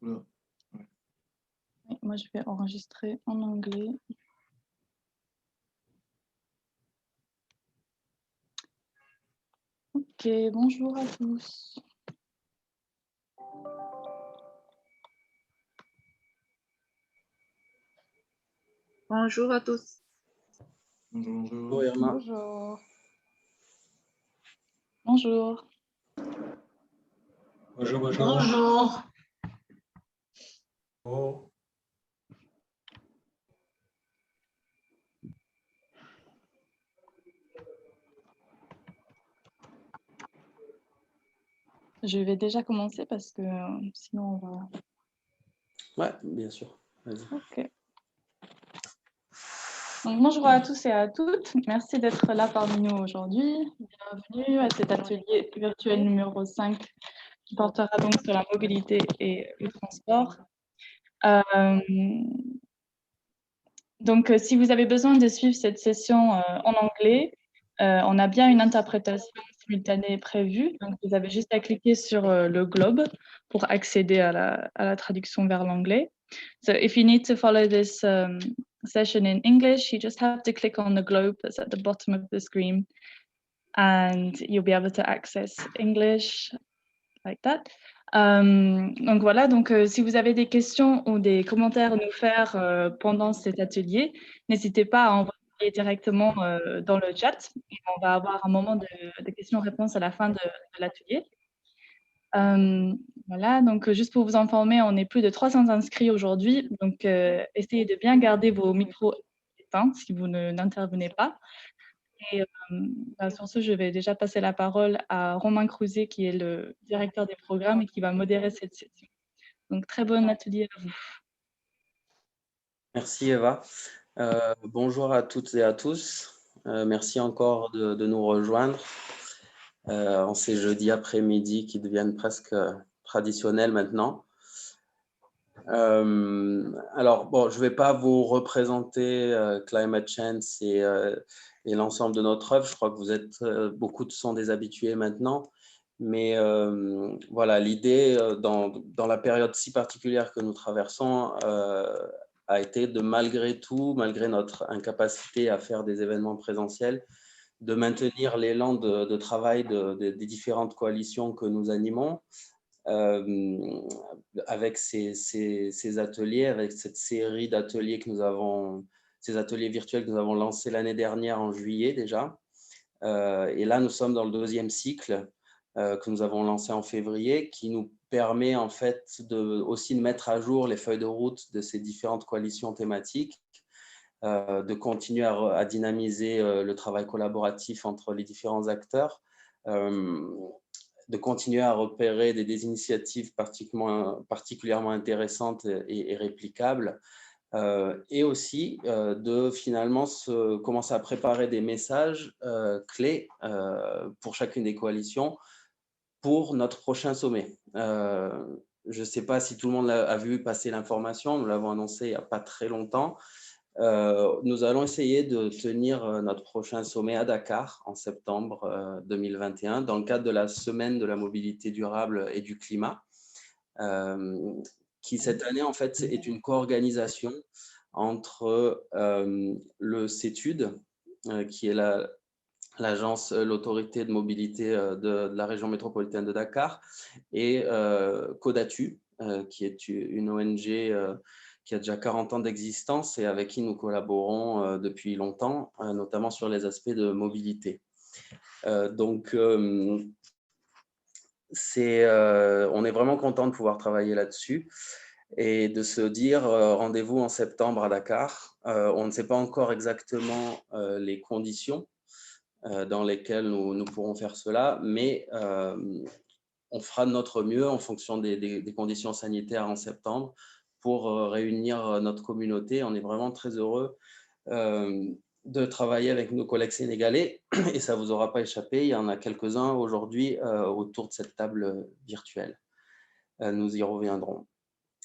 Oula, ouais. Oui, moi, je vais enregistrer en anglais. Ok, bonjour à tous. Bonjour à tous. Bonjour, bonjour. Bonjour Irma. Bonjour. Bonjour. Bonjour, bonjour. Bonjour. Oh. Je vais déjà commencer parce que sinon on va... Ouais, bien sûr. Vas-y. Ok. Donc, bonjour à tous et à toutes. Merci d'être là parmi nous aujourd'hui. Bienvenue à cet atelier virtuel numéro 5 qui portera donc sur la mobilité et le transport. Donc, si vous avez besoin de suivre cette session en anglais, on a bien une interprétation simultanée prévue. Donc, vous avez juste à cliquer sur le globe pour accéder à la traduction vers l'anglais. So, if you need to follow this session in English, you just have to click on the globe that's at the bottom of the screen, and you'll be able to access English like that. Donc voilà, donc si vous avez des questions ou des commentaires à nous faire pendant cet atelier, n'hésitez pas à envoyer directement dans le chat. Et on va avoir un moment de questions-réponses à la fin de l'atelier. Voilà, donc juste pour vous informer, on est plus de 300 inscrits aujourd'hui, donc essayez de bien garder vos micros éteints si vous n'intervenez pas. Et sur ce, je vais déjà passer la parole à Romain Crouzet, qui est le directeur des programmes et qui va modérer cette session. Donc, très bon atelier à vous. Merci Eva. Bonjour à toutes et à tous. Merci encore de nous rejoindre en ces jeudis après-midi qui deviennent presque traditionnels maintenant. Alors, bon, je ne vais pas vous représenter Climate Change et l'ensemble de notre œuvre. Je crois que vous êtes beaucoup sont des habitués maintenant. Mais voilà, l'idée dans la période si particulière que nous traversons a été de malgré tout, malgré notre incapacité à faire des événements présentiels, de maintenir l'élan de travail des différentes coalitions que nous animons avec ces ateliers, avec cette série d'ateliers que nous avons, ces ateliers virtuels que nous avons lancés l'année dernière en juillet déjà. Et là, nous sommes dans le deuxième cycle que nous avons lancé en février, qui nous permet en fait aussi de mettre à jour les feuilles de route de ces différentes coalitions thématiques, de continuer à dynamiser le travail collaboratif entre les différents acteurs, de continuer à repérer des initiatives particulièrement intéressantes et réplicables, et aussi de finalement commencer à préparer des messages clés pour chacune des coalitions pour notre prochain sommet. Je ne sais pas si tout le monde a vu passer l'information, nous l'avons annoncé il n'y a pas très longtemps. Nous allons essayer de tenir notre prochain sommet à Dakar en septembre 2021 dans le cadre de la semaine de la mobilité durable et du climat, qui cette année en fait est une co-organisation entre le CETUD, qui est l'autorité de mobilité de la région métropolitaine de Dakar, et Codatu, qui est une ONG qui a déjà 40 ans d'existence et avec qui nous collaborons depuis longtemps, notamment sur les aspects de mobilité. Donc, on est vraiment content de pouvoir travailler là-dessus et de se dire rendez-vous en septembre à Dakar. On ne sait pas encore exactement les conditions dans lesquelles nous pourrons faire cela, mais on fera de notre mieux en fonction des conditions sanitaires en septembre pour réunir notre communauté. On est vraiment très heureux de travailler avec nos collègues sénégalais et ça ne vous aura pas échappé, il y en a quelques-uns aujourd'hui autour de cette table virtuelle. Nous y reviendrons.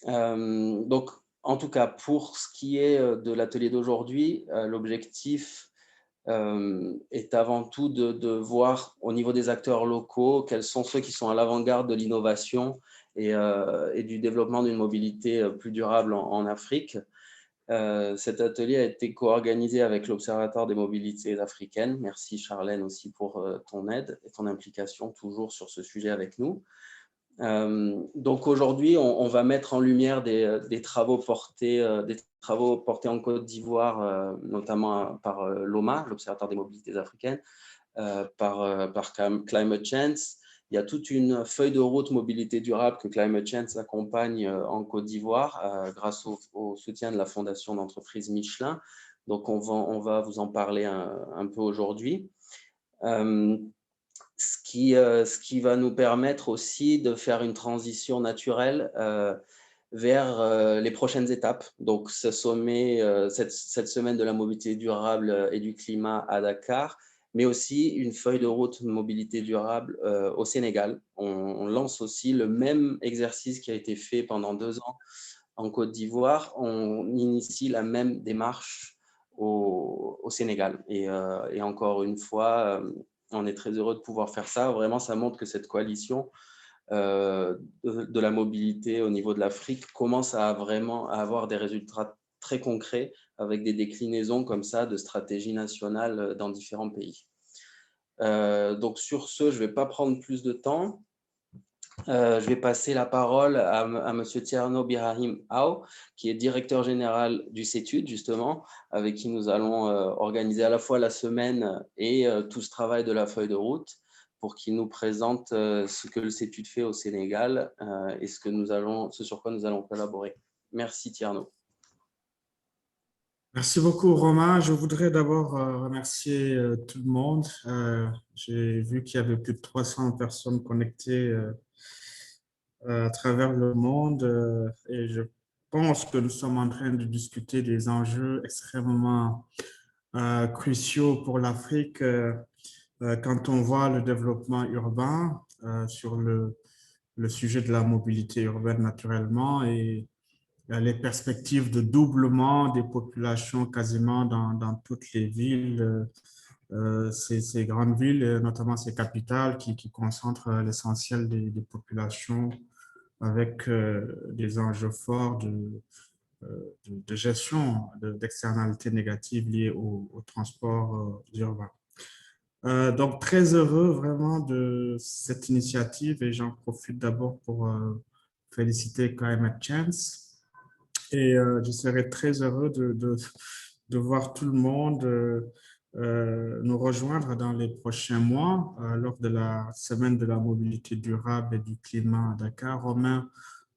Donc, en tout cas, pour ce qui est de l'atelier d'aujourd'hui, l'objectif est avant tout de voir au niveau des acteurs locaux quels sont ceux qui sont à l'avant-garde de l'innovation et du développement d'une mobilité plus durable en Afrique. Cet atelier a été co-organisé avec l'Observatoire des mobilités africaines. Merci Charlène aussi pour ton aide et ton implication toujours sur ce sujet avec nous. Donc aujourd'hui, on va mettre en lumière des travaux portés en Côte d'Ivoire, notamment par l'OMA, l'Observatoire des mobilités africaines, par Climate Change. Il y a toute une feuille de route mobilité durable que Climate Change accompagne en Côte d'Ivoire grâce au soutien de la fondation d'entreprise Michelin. Donc, on va vous en parler un peu aujourd'hui. Ce qui va nous permettre aussi de faire une transition naturelle vers les prochaines étapes. Donc, ce sommet, cette semaine de la mobilité durable et du climat à Dakar, mais aussi une feuille de route mobilité durable au Sénégal. On lance aussi le même exercice qui a été fait pendant 2 ans en Côte d'Ivoire. On initie la même démarche au Sénégal. Et encore une fois, on est très heureux de pouvoir faire ça. Vraiment, ça montre que cette coalition de la mobilité au niveau de l'Afrique commence à vraiment avoir des résultats très concrets avec des déclinaisons comme ça de stratégies nationales dans différents pays. Donc sur ce, je ne vais pas prendre plus de temps. Je vais passer la parole à M. Tierno Birahim Aw, qui est directeur général du CETUD, justement, avec qui nous allons organiser à la fois la semaine et tout ce travail de la feuille de route pour qu'il nous présente ce que le CETUD fait au Sénégal et ce sur quoi nous allons collaborer. Merci Tierno. Merci beaucoup, Romain. Je voudrais d'abord remercier tout le monde. J'ai vu qu'il y avait plus de 300 personnes connectées à travers le monde et je pense que nous sommes en train de discuter des enjeux extrêmement cruciaux pour l'Afrique quand on voit le développement urbain sur le sujet de la mobilité urbaine naturellement et les perspectives de doublement des populations quasiment dans toutes les villes, ces grandes villes, notamment ces capitales qui concentrent l'essentiel des populations avec des enjeux forts de gestion d'externalités négatives liées au transport urbain. Donc, très heureux vraiment de cette initiative et j'en profite d'abord pour féliciter Climate Change. Et je serais très heureux de voir tout le monde nous rejoindre dans les prochains mois lors de la semaine de la mobilité durable et du climat à Dakar. Romain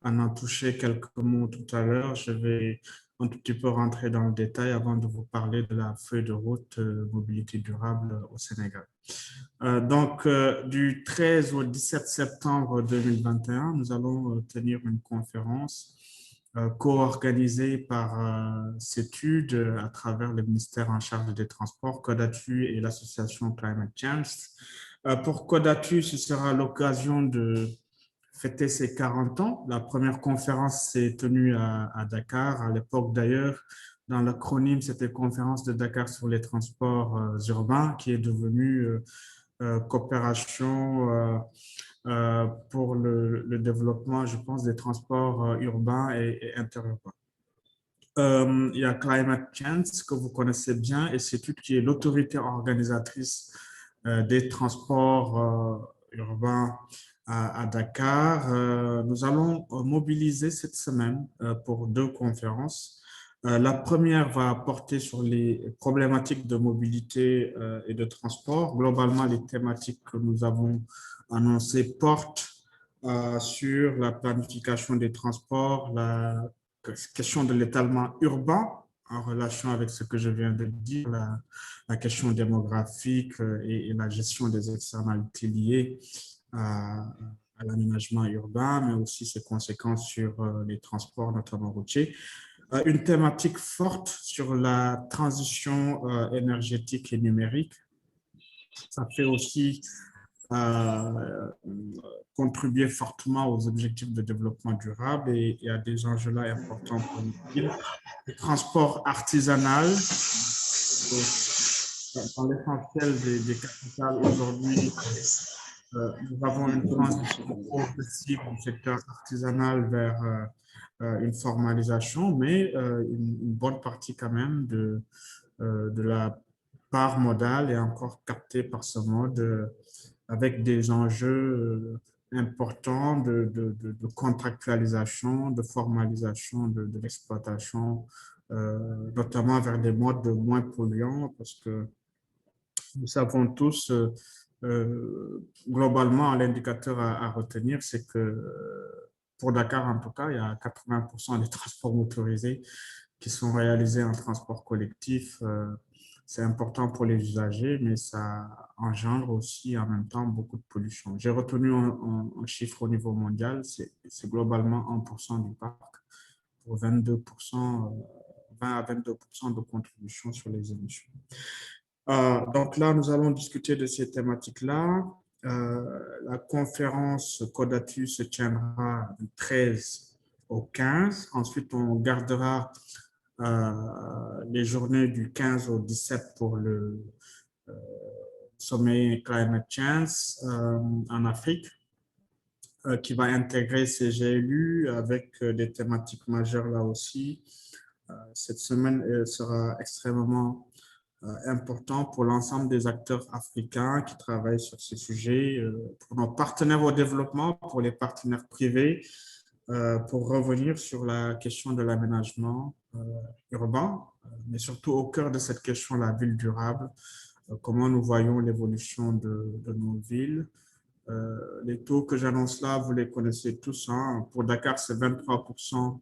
en a touché quelques mots tout à l'heure. Je vais un tout petit peu rentrer dans le détail avant de vous parler de la feuille de route mobilité durable au Sénégal. Donc, du 13 au 17 septembre 2021, nous allons tenir une conférence co-organisée par CETUD à travers le ministère en charge des Transports, Codatu et l'association Climate Change. Pour Codatu, ce sera l'occasion de fêter ses 40 ans. La première conférence s'est tenue à Dakar, à l'époque d'ailleurs. Dans l'acronyme, c'était Conférence de Dakar sur les transports urbains, qui est devenue coopération pour le développement, je pense, des transports urbains et interurbains. Il y a Climate Change, que vous connaissez bien, et CETUD qui est l'autorité organisatrice des transports urbains à Dakar. Nous allons mobiliser cette semaine pour 2 conférences. La première va porter sur les problématiques de mobilité et de transport. Globalement, les thématiques que nous avons annoncées portent sur la planification des transports, la question de l'étalement urbain en relation avec ce que je viens de dire, la question démographique et la gestion des externalités liées à l'aménagement urbain, mais aussi ses conséquences sur les transports, notamment routiers. Une thématique forte sur la transition énergétique et numérique. Ça fait aussi contribuer fortement aux objectifs de développement durable et il y a des enjeux là importants pour nous. Le transport artisanal, dans l'essentiel des capitales aujourd'hui, nous avons une transition progressive du secteur artisanal vers une formalisation, mais une bonne partie quand même de la part modale est encore captée par ce mode avec des enjeux importants de contractualisation, de formalisation de l'exploitation, notamment vers des modes moins polluants, parce que nous savons tous, globalement, l'indicateur à retenir, c'est que pour Dakar, en tout cas, il y a 80% des transports motorisés qui sont réalisés en transport collectif. C'est important pour les usagers, mais ça engendre aussi en même temps beaucoup de pollution. J'ai retenu un chiffre au niveau mondial, c'est globalement 1% du parc pour 22%, 20 à 22% de contribution sur les émissions. Donc là, nous allons discuter de ces thématiques-là. La conférence Codatu se tiendra du 13 au 15. Ensuite, on gardera les journées du 15 au 17 pour le sommet Climate Change en Afrique, qui va intégrer CGLU avec des thématiques majeures là aussi. Cette semaine sera extrêmement important pour l'ensemble des acteurs africains qui travaillent sur ces sujets, pour nos partenaires au développement, pour les partenaires privés, pour revenir sur la question de l'aménagement urbain, mais surtout au cœur de cette question, la ville durable, comment nous voyons l'évolution de nos villes. Les taux que j'annonce là, vous les connaissez tous, hein. Pour Dakar, c'est 23%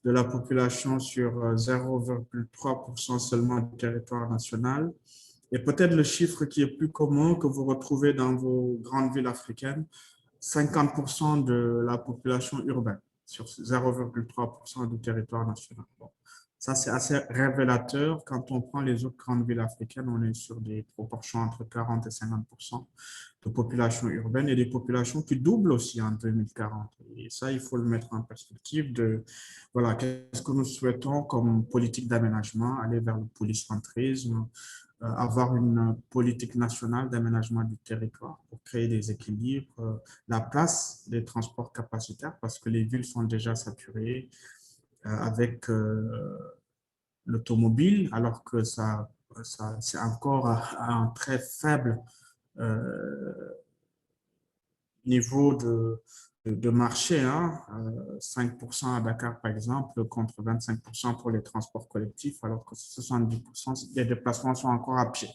de la population sur 0,3% seulement du territoire national. Et peut-être le chiffre qui est plus commun que vous retrouvez dans vos grandes villes africaines, 50% de la population urbaine sur 0,3% du territoire national. Bon, ça, c'est assez révélateur. Quand on prend les autres grandes villes africaines, on est sur des proportions entre 40 et 50% de population urbaine et des populations qui doublent aussi en 2040. Et ça, il faut le mettre en perspective de, voilà, qu'est-ce que nous souhaitons comme politique d'aménagement, aller vers le polycentrisme, avoir une politique nationale d'aménagement du territoire pour créer des équilibres, la place des transports capacitaires parce que les villes sont déjà saturées avec l'automobile alors que ça c'est encore à un très faible niveau de marché, hein, 5% à Dakar par exemple contre 25% pour les transports collectifs alors que 70% des déplacements sont encore à pied.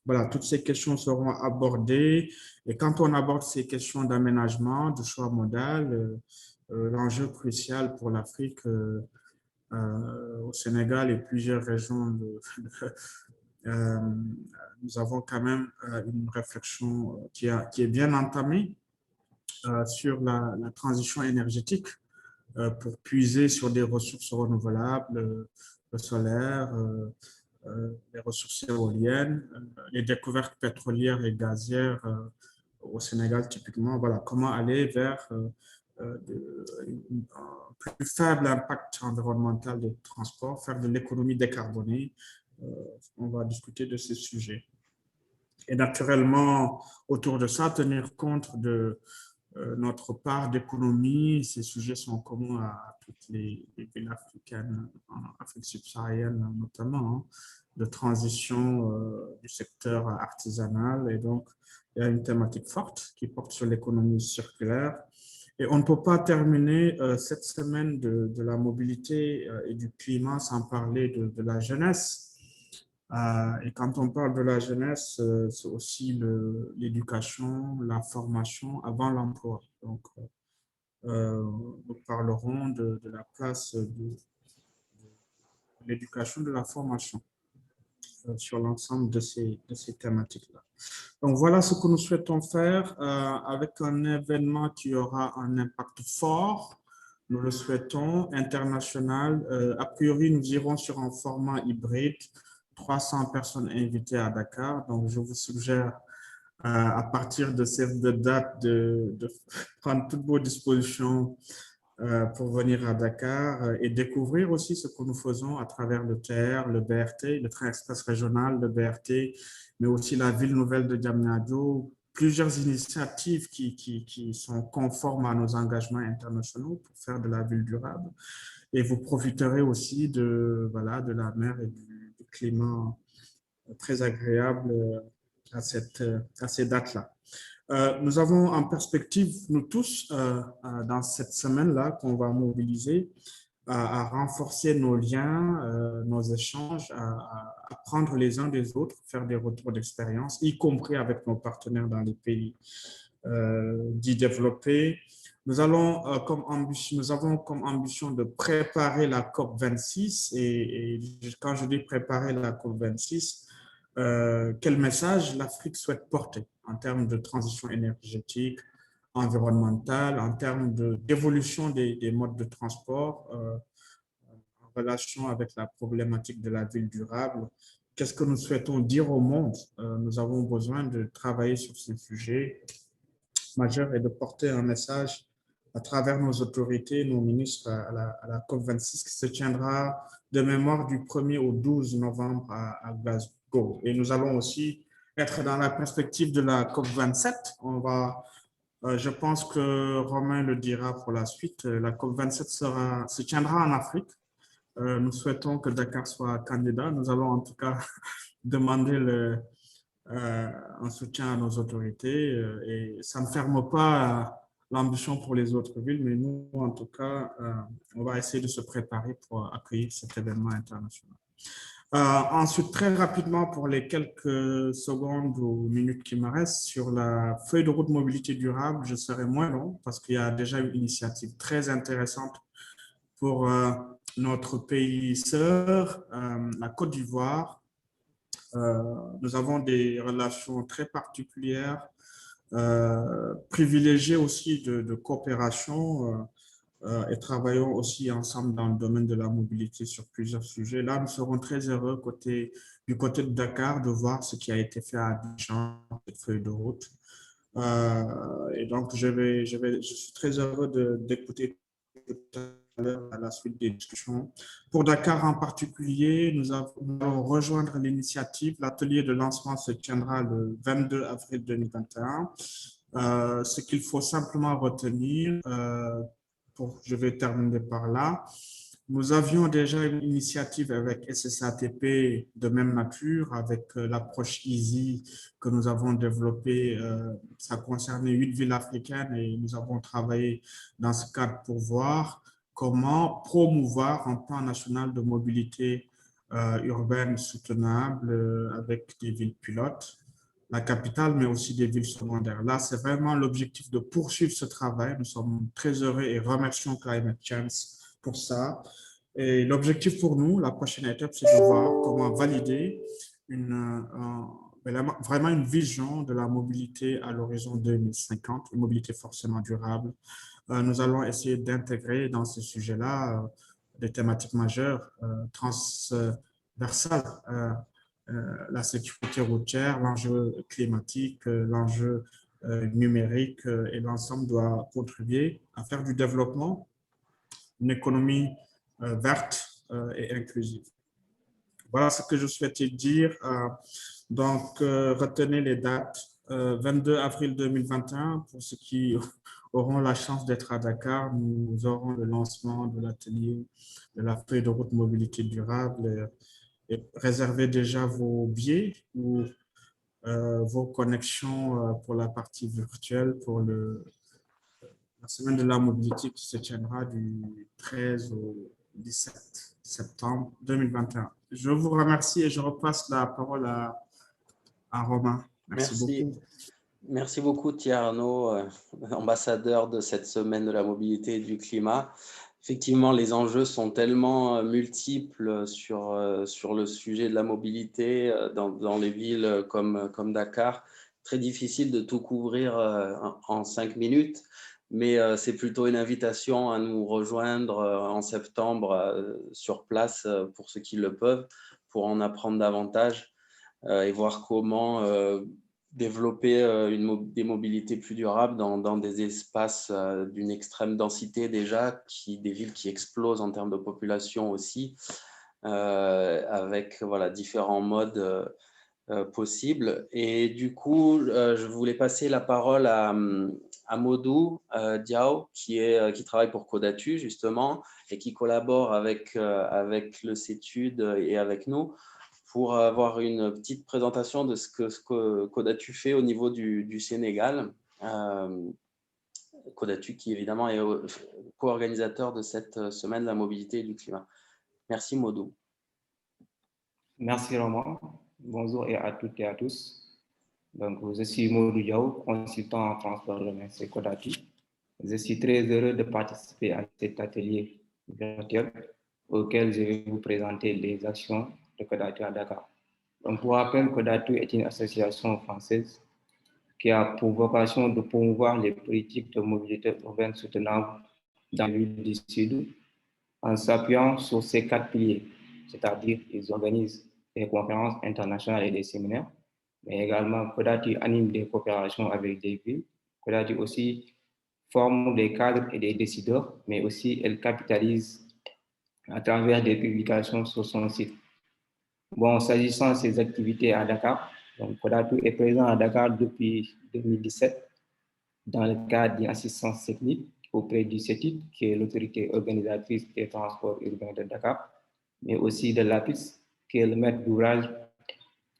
Voilà, toutes ces questions seront abordées et quand on aborde ces questions d'aménagement, de choix modal, l'enjeu crucial pour l'Afrique au Sénégal et plusieurs régions nous avons quand même une réflexion qui est bien entamée sur la transition énergétique pour puiser sur des ressources renouvelables, le solaire, les ressources éoliennes, les découvertes pétrolières et gazières au Sénégal typiquement. Voilà, comment aller vers un plus faible impact environnemental des transports, faire de l'économie décarbonée. On va discuter de ces sujets. Et naturellement, autour de ça, tenir compte de notre part d'économie. Ces sujets sont communs à toutes les villes africaines, en Afrique subsaharienne notamment, hein, de transition du secteur artisanal. Et donc, il y a une thématique forte qui porte sur l'économie circulaire. Et on ne peut pas terminer cette semaine de la mobilité et du climat sans parler de la jeunesse. Et quand on parle de la jeunesse, c'est aussi l'éducation, la formation avant l'emploi. Donc, nous parlerons de la place de l'éducation, de la formation sur l'ensemble de ces thématiques-là. Donc, voilà ce que nous souhaitons faire avec un événement qui aura un impact fort. Nous le souhaitons, international. A priori, nous irons sur un format hybride, 300 personnes invitées à Dakar. Donc, je vous suggère à partir de cette date de prendre toutes vos dispositions pour venir à Dakar et découvrir aussi ce que nous faisons à travers le TER, le BRT, le train express régional, le BRT, mais aussi la ville nouvelle de Diamniadio, plusieurs initiatives qui sont conformes à nos engagements internationaux pour faire de la ville durable. Et vous profiterez aussi voilà, de la mer et du climat très agréable à ces dates-là. Nous avons en perspective, nous tous, dans cette semaine-là qu'on va mobiliser, à renforcer nos liens, nos échanges, à apprendre les uns des autres, faire des retours d'expérience, y compris avec nos partenaires dans les pays dits développés. Nous avons comme ambition de préparer la COP26 et quand je dis préparer la COP26, quel message l'Afrique souhaite porter en termes de transition énergétique, environnementale, en termes d'évolution des modes de transport en relation avec la problématique de la ville durable. Qu'est-ce que nous souhaitons dire au monde? Nous avons besoin de travailler sur ces sujets majeurs et de porter un message à travers nos autorités, nos ministres à la COP26 qui se tiendra de mémoire du 1er au 12 novembre à Glasgow. Et nous allons aussi être dans la perspective de la COP27. Je pense que Romain le dira pour la suite, la COP27 se tiendra en Afrique. Nous souhaitons que Dakar soit candidat. Nous allons en tout cas demander un soutien à nos autorités et ça ne ferme pas l'ambition pour les autres villes, mais nous, en tout cas, on va essayer de se préparer pour accueillir cet événement international. Ensuite, très rapidement, pour les quelques secondes ou minutes qui me restent, sur la feuille de route mobilité durable, je serai moins long parce qu'il y a déjà une initiative très intéressante pour notre pays sœur, la Côte d'Ivoire. Nous avons des relations très particulières, privilégiées aussi de coopération et travaillons aussi ensemble dans le domaine de la mobilité sur plusieurs sujets. Là, nous serons très heureux du côté de Dakar de voir ce qui a été fait à Abidjan, cette feuille de route. Et donc, je suis très heureux d'écouter tout à l'heure à la suite des discussions. Pour Dakar en particulier, nous allons rejoindre l'initiative. L'atelier de lancement se tiendra le 22 avril 2021. Ce qu'il faut simplement retenir, je vais terminer par là. Nous avions déjà une initiative avec SSATP de même nature, avec l'approche EASY que nous avons développée. Ça concernait 8 villes africaines et nous avons travaillé dans ce cadre pour voir comment promouvoir un plan national de mobilité urbaine soutenable avec des villes pilotes, la capitale, mais aussi des villes secondaires. Là, c'est vraiment l'objectif de poursuivre ce travail. Nous sommes très heureux et remercions Climate Change pour ça. Et l'objectif pour nous, la prochaine étape, c'est de voir comment valider vraiment une vision de la mobilité à l'horizon 2050, une mobilité forcément durable. Nous allons essayer d'intégrer dans ces sujets-là des thématiques majeures, transversales, la sécurité routière, l'enjeu climatique, l'enjeu numérique et l'ensemble doit contribuer à faire du développement une économie verte et inclusive. Voilà ce que je souhaitais dire. Donc, retenez les dates. 22 avril 2021, pour ceux qui auront la chance d'être à Dakar, nous aurons le lancement de l'atelier de la feuille de route mobilité durable. Et réservez déjà vos billets ou vos connexions pour la partie virtuelle pour la semaine de la mobilité qui se tiendra du 13 au 17 septembre 2021. Je vous remercie et je repasse la parole à Romain. Merci beaucoup. Merci beaucoup Thierno, ambassadeur de cette semaine de la mobilité et du climat. Effectivement, les enjeux sont tellement multiples sur le sujet de la mobilité dans les villes comme Dakar. Très difficile de tout couvrir en 5 minutes, mais c'est plutôt une invitation à nous rejoindre en septembre sur place pour ceux qui le peuvent, pour en apprendre davantage et voir comment développer des mobilités plus durables dans des espaces d'une extrême densité déjà, des villes qui explosent en termes de population aussi, avec voilà, différents modes possible. Et du coup, je voulais passer la parole à Modou Diao, qui travaille pour Codatu, justement, et qui collabore avec le CETUD et avec nous pour avoir une petite présentation de ce que Codatu fait au niveau du Sénégal. Codatu, qui évidemment est co-organisateur de cette semaine de la mobilité et du climat. Merci Modou. Merci Romain. Bonjour à toutes et à tous. Donc, je suis Modou Diaw, consultant en transport romain chez Codatu. Je suis très heureux de participer à cet atelier virtuel auquel je vais vous présenter les actions de Codatu à Dakar. Donc, pour rappel, Codatu est une association française qui a pour vocation de promouvoir les politiques de mobilité urbaine soutenable dans l'île du Sud en s'appuyant sur ces 4 piliers, c'est-à-dire ils organisent des conférences internationales et des séminaires, mais également Codatu anime des coopérations avec des villes. Codatu aussi forme des cadres et des décideurs, mais aussi elle capitalise à travers des publications sur son site. Bon, s'agissant de ses activités à Dakar, donc Codatu est présent à Dakar depuis 2017 dans le cadre d'une assistance technique auprès du CETUD, qui est l'autorité organisatrice des transports urbains de Dakar, mais aussi de l'APIS, qui est le maître d'ouvrage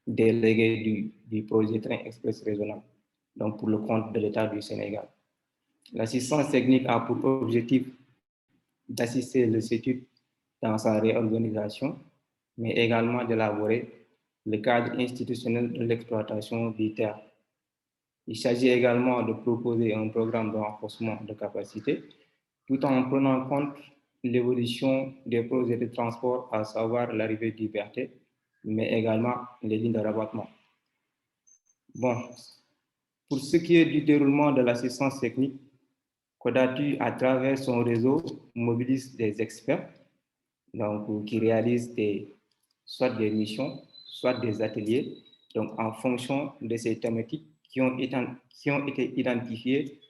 délégué du projet Train Express Régional, donc pour le compte de l'État du Sénégal. L'assistance technique a pour objectif d'assister le CETUD dans sa réorganisation, mais également d'élaborer le cadre institutionnel de l'exploitation du terre. Il s'agit également de proposer un programme de renforcement de capacité, tout en prenant en compte l'évolution des projets de transport, à savoir l'arrivée du BRT, mais également les lignes de rabattement. Bon, pour ce qui est du déroulement de l'assistance technique, Codatu, à travers son réseau, mobilise des experts donc, qui réalisent soit des missions, soit des ateliers, donc en fonction de ces thématiques qui ont été identifiées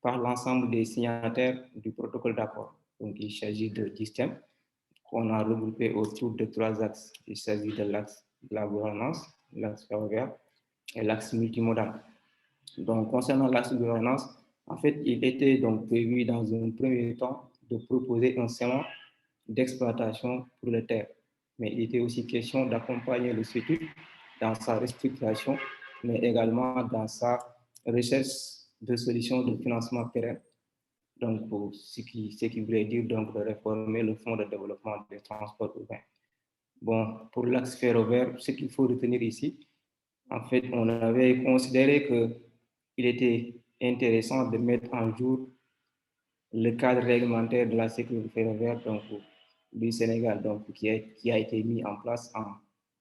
par l'ensemble des signataires du protocole d'accord. Donc, il s'agit de 10 thèmes qu'on a regroupés autour de 3 axes. Il s'agit de l'axe de la gouvernance, l'axe ferroviaire et l'axe multimodal. Donc, concernant l'axe de gouvernance, en fait, il était donc prévu dans un premier temps de proposer un schéma d'exploitation pour le terre. Mais il était aussi question d'accompagner le CETUD dans sa restructuration, mais également dans sa recherche de solutions de financement pérenne. Donc, ce qui voulait dire donc de réformer le fonds de développement des transports urbains. Bon, pour l'axe ferroviaire, ce qu'il faut retenir ici, en fait, on avait considéré qu'il était intéressant de mettre en jour le cadre réglementaire de la sécurité ferroviaire donc, du Sénégal, donc, qui a été mis en place en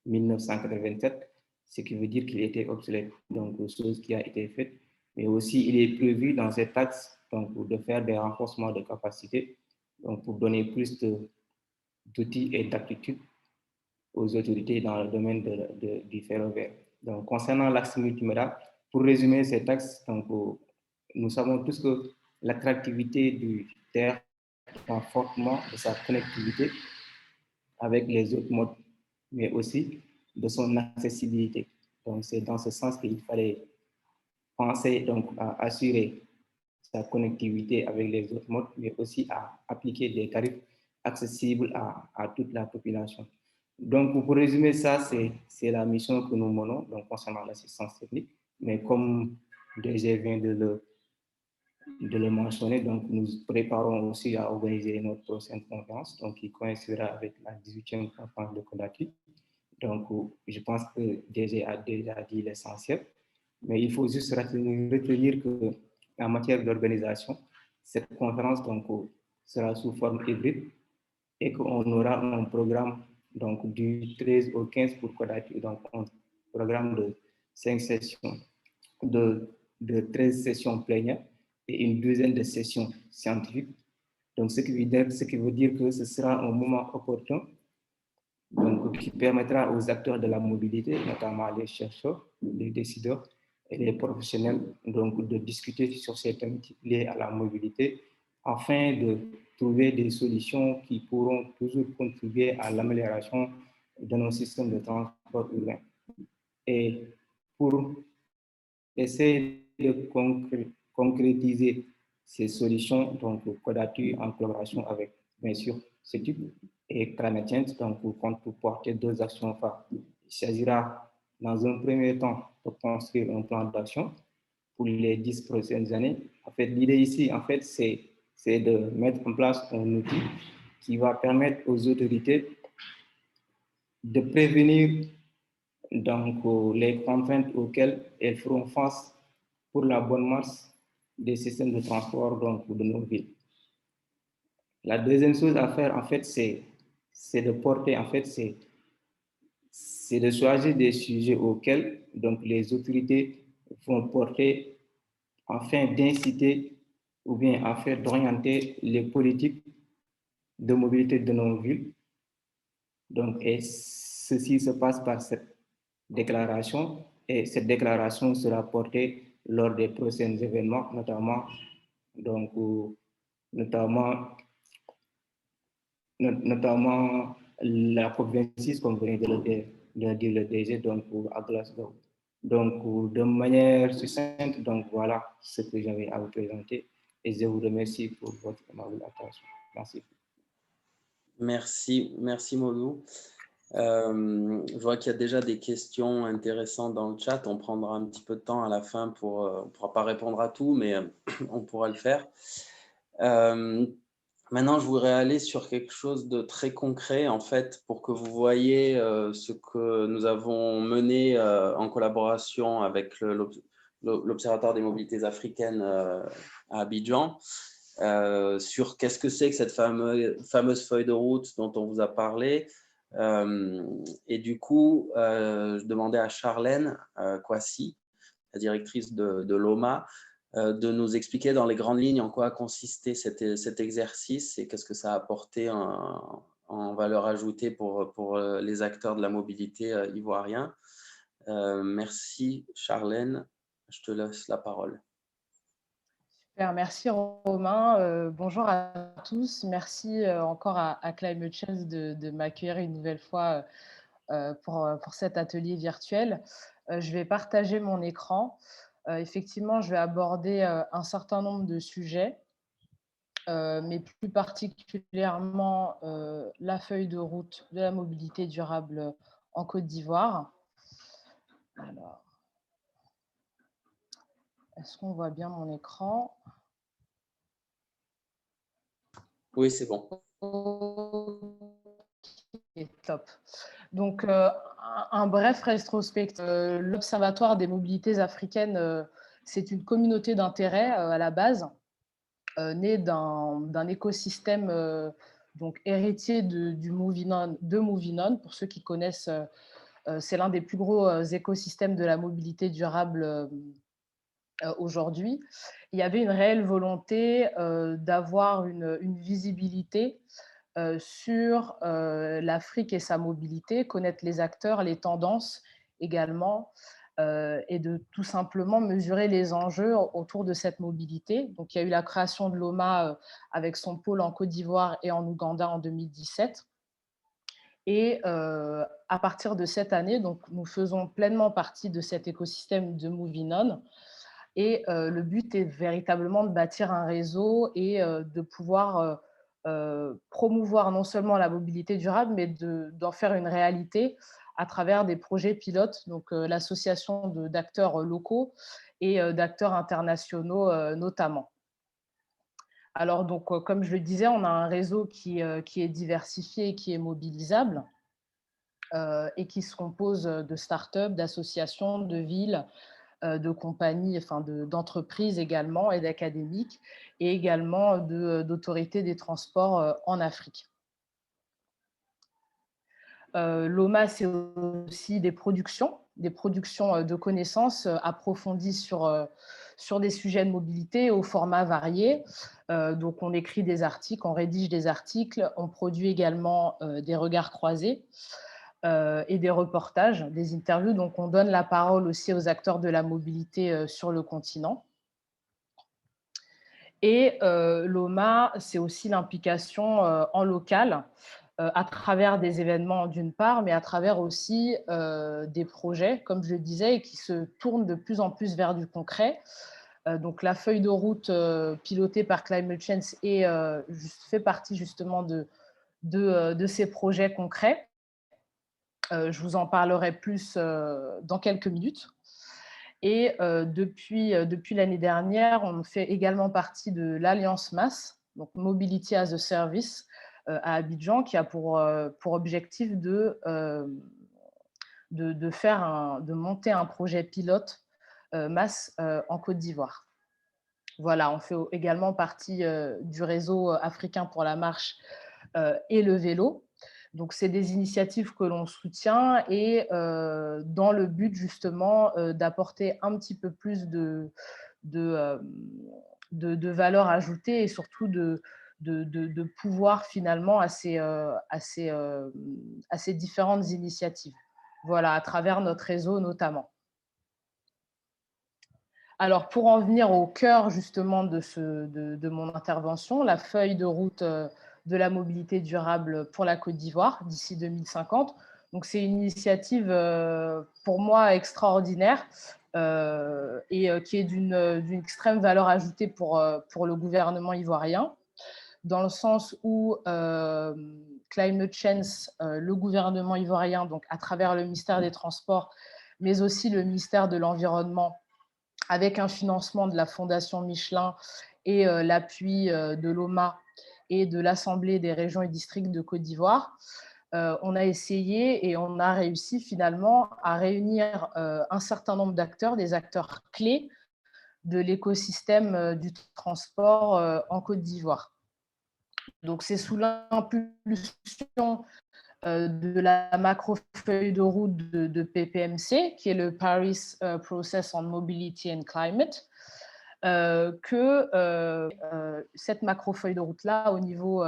1987, ce qui veut dire qu'il était obsolète, donc chose qui a été faite. Mais aussi, il est prévu dans cet axe donc, de faire des renforcements de capacité, donc pour donner plus d'outils et d'aptitudes aux autorités dans le domaine du ferroviaire. Donc, concernant l'axe multimodal, pour résumer cet axe, donc, nous savons tous que l'attractivité du terre dépend fortement de sa connectivité avec les autres modes, mais aussi de son accessibilité. Donc, c'est dans ce sens qu'il fallait penser donc, à assurer sa connectivité avec les autres modes, mais aussi à appliquer des tarifs accessibles à toute la population. Donc, pour résumer ça, c'est la mission que nous menons donc, concernant l'assistance technique. Mais comme DG vient de le mentionner, donc nous préparons aussi à organiser notre prochaine conférence, donc qui coïncidera avec la 18e conférence de Codatu. Donc, je pense que DG a déjà dit l'essentiel, mais il faut juste retenir que en matière d'organisation, cette conférence donc, sera sous forme hybride et qu'on aura un programme donc, du 13 au 15 pour Codatu, donc un programme de 5 sessions, de 13 sessions plénières et une douzaine de sessions scientifiques. Donc, ce qui veut dire que ce sera un moment opportun donc, qui permettra aux acteurs de la mobilité, notamment les chercheurs, les décideurs et les professionnels, donc, de discuter sur ces thèmes liés à la mobilité afin de trouver des solutions qui pourront toujours contribuer à l'amélioration de nos systèmes de transport urbain. Et pour essayer de concrétiser ces solutions, donc Kodatu, en collaboration avec, bien sûr, CETUC et Climate Change, donc compte pour porter 2 actions phares. Il s'agira, dans un premier temps, de construire un plan d'action pour les 10 prochaines années. En fait, l'idée ici, en fait, c'est de mettre en place un outil qui va permettre aux autorités de prévenir donc, les contraintes auxquelles elles feront face pour la bonne marche des systèmes de transport donc, de nos villes. La deuxième chose à faire, en fait, c'est de porter, en fait, c'est de choisir des sujets auxquels donc, les autorités vont porter afin d'inciter ou bien afin d'orienter les politiques de mobilité de nos villes. Donc, et ceci se passe par cette déclaration, et cette déclaration sera portée lors des prochains événements, notamment la COP26, comme venait de le dire le DG, donc à Glasgow. Donc, de manière succincte, donc voilà ce que j'avais à vous présenter, et je vous remercie pour votre aimable attention. Merci. Merci Molou. Je vois qu'il y a déjà des questions intéressantes dans le chat. On prendra un petit peu de temps à la fin on ne pourra pas répondre à tout, mais on pourra le faire. Maintenant, je voudrais aller sur quelque chose de très concret, en fait, pour que vous voyez ce que nous avons mené en collaboration avec l'Observatoire des mobilités africaines à Abidjan, sur qu'est-ce que c'est que cette fameuse feuille de route dont on vous a parlé. Et du coup, je demandais à Charlène Kwasi, la directrice de l'OMA, de nous expliquer dans les grandes lignes en quoi consistait cet exercice et qu'est-ce que ça a apporté en valeur ajoutée pour les acteurs de la mobilité ivoiriens. Merci Charlène, je te laisse la parole. Super, merci Romain. Bonjour à tous. Merci encore à Climate Change de m'accueillir une nouvelle fois pour cet atelier virtuel. Je vais partager mon écran. Effectivement, je vais aborder un certain nombre de sujets, mais plus particulièrement la feuille de route de la mobilité durable en Côte d'Ivoire. Alors, est-ce qu'on voit bien mon écran? Oui, c'est bon. Ok, top. Donc, un bref rétrospective. L'Observatoire des mobilités africaines, c'est une communauté d'intérêt à la base, née d'un écosystème donc héritier de Movinon. Pour ceux qui connaissent, c'est l'un des plus gros écosystèmes de la mobilité durable aujourd'hui. Il y avait une réelle volonté d'avoir une visibilité sur l'Afrique et sa mobilité, connaître les acteurs, les tendances également, et de tout simplement mesurer les enjeux autour de cette mobilité. Donc, il y a eu la création de l'OMA avec son pôle en Côte d'Ivoire et en Ouganda en 2017. Et à partir de cette année, donc, nous faisons pleinement partie de cet écosystème de Movinon. Et le but est véritablement de bâtir un réseau et de pouvoir promouvoir non seulement la mobilité durable, mais d'en faire une réalité à travers des projets pilotes, donc l'association d'acteurs locaux et d'acteurs internationaux notamment. Alors, donc, comme je le disais, on a un réseau qui est diversifié et qui est mobilisable et qui se compose de start-up, d'associations, de villes, de compagnies, enfin d'entreprises également et d'académiques, et également d'autorités des transports en Afrique. L'OMA, c'est aussi des productions de connaissances approfondies sur des sujets de mobilité au format varié. Donc, on écrit des articles, on rédige des articles, on produit également des regards croisés et des reportages, des interviews. Donc, on donne la parole aussi aux acteurs de la mobilité sur le continent. Et l'OMA, c'est aussi l'implication en local. à travers des événements d'une part, mais à travers aussi des projets, comme je le disais, et qui se tournent de plus en plus vers du concret. Donc la feuille de route pilotée par Climate Change fait partie justement de ces projets concrets. Je vous en parlerai plus dans quelques minutes. Et depuis l'année dernière, on fait également partie de l'Alliance MAS, donc Mobility as a Service, à Abidjan, qui a pour objectif de monter un projet pilote MAS en Côte d'Ivoire. Voilà, on fait également partie du réseau africain pour la marche et le vélo. Donc, c'est des initiatives que l'on soutient et dans le but justement d'apporter un petit peu plus de valeur ajoutée et surtout de pouvoir finalement à ces différentes initiatives. Voilà, à travers notre réseau notamment. Alors, pour en venir au cœur justement de mon intervention, la feuille de route de la mobilité durable pour la Côte d'Ivoire d'ici 2050. Donc, c'est une initiative pour moi extraordinaire et qui est d'une extrême valeur ajoutée pour le gouvernement ivoirien, dans le sens où Climate Change, le gouvernement ivoirien, donc à travers le ministère des Transports, mais aussi le ministère de l'Environnement, avec un financement de la Fondation Michelin et l'appui de l'OMA et de l'Assemblée des régions et districts de Côte d'Ivoire, on a essayé et on a réussi finalement à réunir un certain nombre d'acteurs, des acteurs clés de l'écosystème du transport en Côte d'Ivoire. Donc, c'est sous l'impulsion de la macro-feuille de route de PPMC, qui est le Paris Process on Mobility and Climate, que cette macro-feuille de route-là, au niveau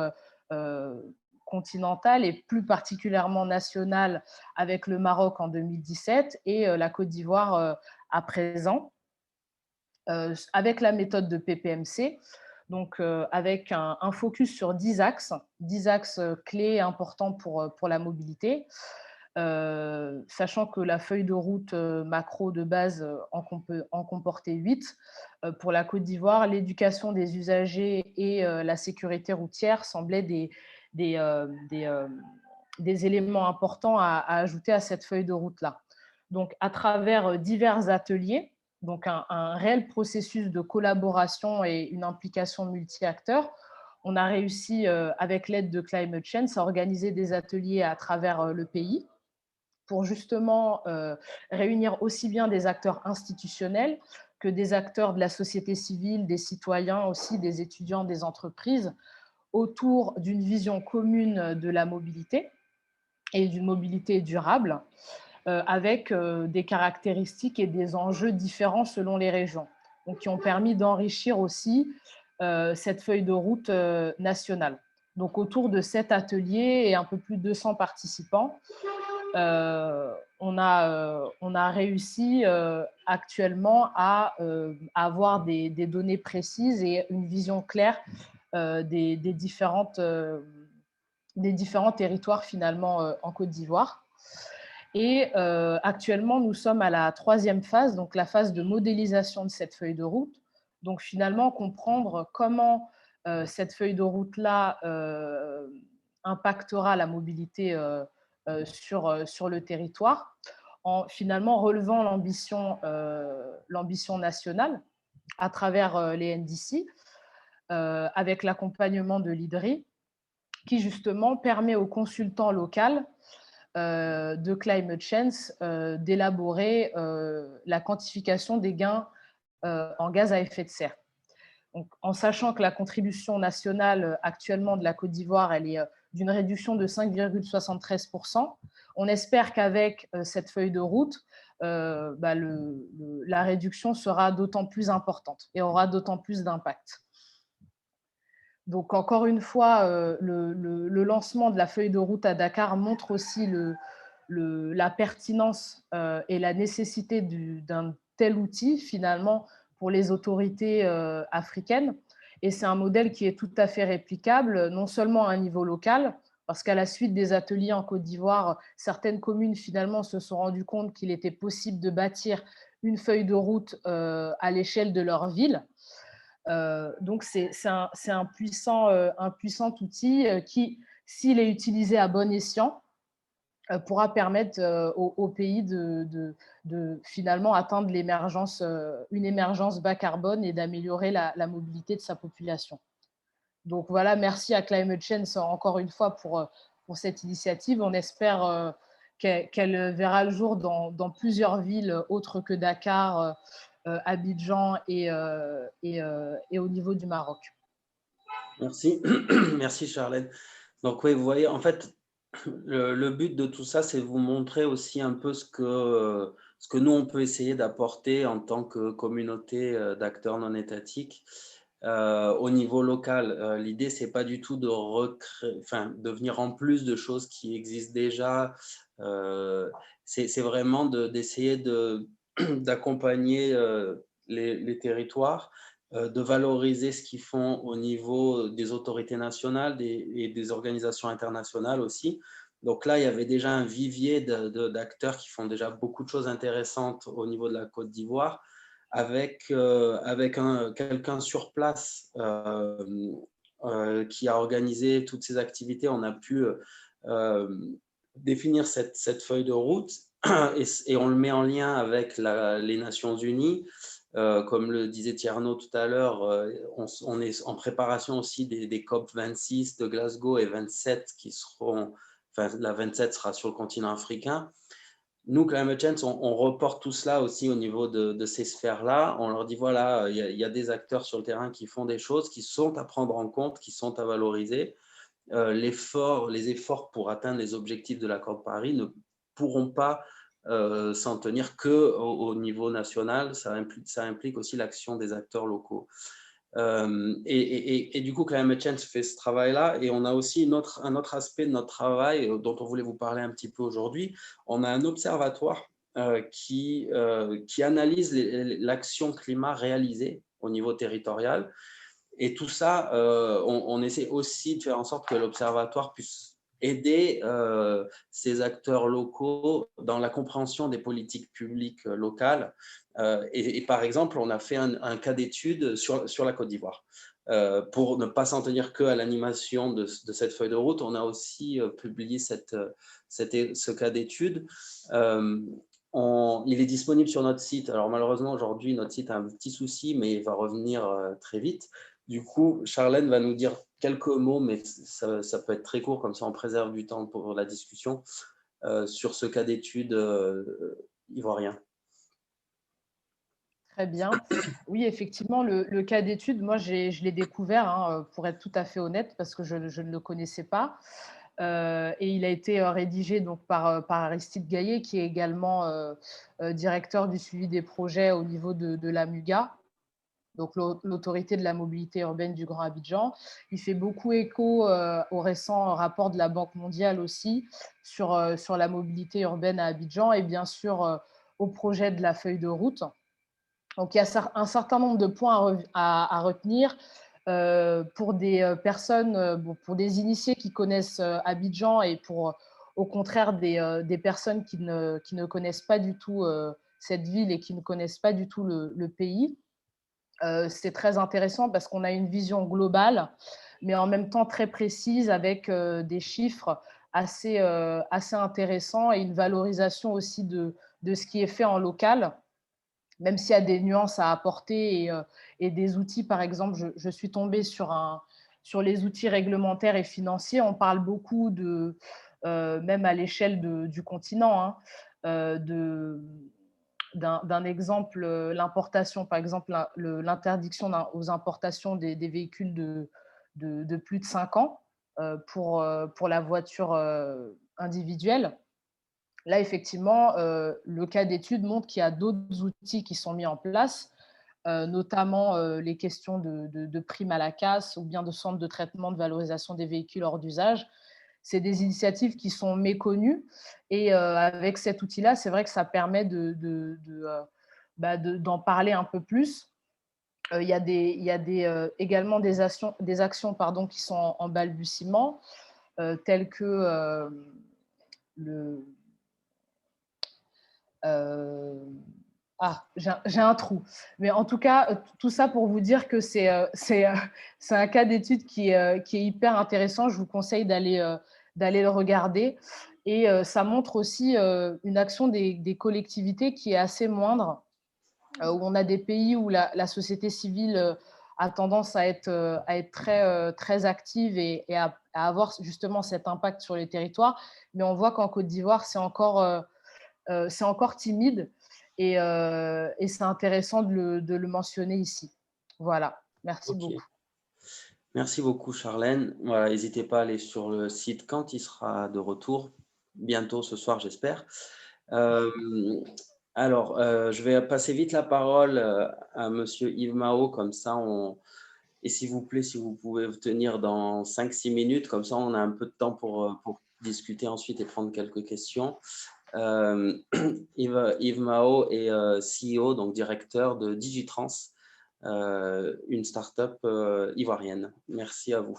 continental et plus particulièrement national, avec le Maroc en 2017 et la Côte d'Ivoire à présent, avec la méthode de PPMC, donc avec un focus sur 10 axes clés importants pour la mobilité, sachant que la feuille de route macro de base en comportait 8. Pour la Côte d'Ivoire, l'éducation des usagers et la sécurité routière semblaient des éléments importants à ajouter à cette feuille de route-là. Donc, à travers divers ateliers, donc un réel processus de collaboration et une implication multi-acteurs, on a réussi, avec l'aide de Climate Change, à organiser des ateliers à travers le pays pour justement réunir aussi bien des acteurs institutionnels que des acteurs de la société civile, des citoyens aussi, des étudiants, des entreprises, autour d'une vision commune de la mobilité et d'une mobilité durable, avec des caractéristiques et des enjeux différents selon les régions, donc qui ont permis d'enrichir aussi cette feuille de route nationale. Donc autour de cet atelier et un peu plus de 200 participants, on a réussi actuellement à avoir des données précises et une vision claire des différents territoires finalement en Côte d'Ivoire. Et actuellement, nous sommes à la 3e phase, donc la phase de modélisation de cette feuille de route. Donc finalement, comprendre comment cette feuille de route-là impactera la mobilité sur le territoire, en finalement relevant l'ambition nationale à travers les NDC, avec l'accompagnement de l'IDRI, qui justement permet aux consultants locaux de Climate Change d'élaborer la quantification des gains en gaz à effet de serre. Donc, en sachant que la contribution nationale actuellement de la Côte d'Ivoire, elle est d'une réduction de 5,73%, on espère qu'avec cette feuille de route, la réduction sera d'autant plus importante et aura d'autant plus d'impact. Donc, encore une fois, le lancement de la feuille de route à Dakar montre aussi la pertinence et la nécessité d'un tel outil, finalement, pour les autorités africaines. Et c'est un modèle qui est tout à fait réplicable, non seulement à un niveau local, parce qu'à la suite des ateliers en Côte d'Ivoire, certaines communes finalement se sont rendues compte qu'il était possible de bâtir une feuille de route à l'échelle de leur ville. Donc, c'est un puissant outil qui, s'il est utilisé à bon escient, pourra permettre au pays de finalement atteindre une émergence bas carbone et d'améliorer la mobilité de sa population. Donc voilà, merci à Climate Change encore une fois pour cette initiative. On espère qu'elle verra le jour dans plusieurs villes autres que Dakar, Abidjan et au niveau du Maroc. Merci, merci Charlène. Donc oui, vous voyez, en fait, le but de tout ça, c'est vous montrer aussi un peu ce que nous, on peut essayer d'apporter en tant que communauté d'acteurs non étatiques au niveau local. L'idée, c'est pas du tout de de venir en plus de choses qui existent déjà. C'est vraiment d'essayer d'accompagner les territoires, de valoriser ce qu'ils font au niveau des autorités nationales et des organisations internationales aussi. Donc là, il y avait déjà un vivier d'acteurs qui font déjà beaucoup de choses intéressantes au niveau de la Côte d'Ivoire, avec quelqu'un sur place qui a organisé toutes ces activités. On a pu définir cette feuille de route et on le met en lien avec les Nations Unies. Comme le disait Tierno tout à l'heure, on est en préparation aussi des COP 26 de Glasgow et 27 qui seront, enfin la 27 sera sur le continent africain. Nous, Climate Change, on reporte tout cela aussi au niveau de ces sphères-là. On leur dit, voilà, il y a des acteurs sur le terrain qui font des choses, qui sont à prendre en compte, qui sont à valoriser. Les efforts pour atteindre les objectifs de l'accord de Paris ne pourront pas s'en tenir qu'au niveau national. Ça implique aussi l'action des acteurs locaux. Et du coup, Climate Change fait ce travail-là. Et on a aussi un autre aspect de notre travail dont on voulait vous parler un petit peu aujourd'hui. On a un observatoire qui analyse l'action climat réalisée au niveau territorial. Et tout ça, on essaie aussi de faire en sorte que l'observatoire puisse aider ces acteurs locaux dans la compréhension des politiques publiques locales. Et par exemple, on a fait un cas d'étude sur la Côte d'Ivoire. Pour ne pas s'en tenir qu'à l'animation de cette feuille de route, on a aussi publié ce cas d'étude. Il est disponible sur notre site. Alors malheureusement, aujourd'hui, notre site a un petit souci, mais il va revenir très vite. Du coup, Charlène va nous dire quelques mots, mais ça peut être très court, comme ça on préserve du temps pour la discussion sur ce cas d'étude ivoirien. Très bien. Oui, effectivement, le cas d'étude, moi, je l'ai découvert, pour être tout à fait honnête, parce que je ne le connaissais pas. Et il a été rédigé donc, par Aristide Gaillet, qui est également directeur du suivi des projets au niveau de la MUGA, donc l'autorité de la mobilité urbaine du Grand Abidjan. Il fait beaucoup écho au récent rapport de la Banque mondiale aussi sur la mobilité urbaine à Abidjan et bien sûr au projet de la feuille de route. Donc, il y a un certain nombre de points à retenir pour des personnes, pour des initiés qui connaissent Abidjan et pour, au contraire, des personnes qui ne connaissent pas du tout cette ville et qui ne connaissent pas du tout le pays. C'est très intéressant parce qu'on a une vision globale, mais en même temps très précise avec des chiffres assez intéressants et une valorisation aussi de ce qui est fait en local, même s'il y a des nuances à apporter et des outils. Par exemple, je suis tombée sur les outils réglementaires et financiers. On parle beaucoup même à l'échelle du continent, d'un exemple, l'importation, par exemple, l'interdiction aux importations des véhicules de plus de 5 ans pour la voiture individuelle. Là, effectivement, le cas d'étude montre qu'il y a d'autres outils qui sont mis en place, notamment les questions de primes à la casse ou bien de centres de traitement de valorisation des véhicules hors d'usage. C'est des initiatives qui sont méconnues et avec cet outil-là, c'est vrai que ça permet d'en parler un peu plus. Il y a également des actions qui sont en balbutiement. tels que j'ai un trou. Mais en tout cas, tout ça pour vous dire que c'est un cas d'étude qui est hyper intéressant. Je vous conseille d'aller le regarder. Et ça montre aussi une action des collectivités qui est assez moindre, où on a des pays où la société civile a tendance à être très active et à avoir justement cet impact sur les territoires. Mais on voit qu'en Côte d'Ivoire, c'est encore timide et c'est intéressant de le mentionner ici. Voilà, merci beaucoup. Merci beaucoup, Charlène. Voilà, n'hésitez pas à aller sur le site quand il sera de retour, bientôt ce soir, j'espère. Alors, je vais passer vite la parole à Monsieur Yves Mao, comme ça, et s'il vous plaît, si vous pouvez tenir dans 5-6 minutes, comme ça, on a un peu de temps pour discuter ensuite et prendre quelques questions. Yves Mao est CEO, donc directeur de Digitrans, une start-up ivoirienne. Merci à vous.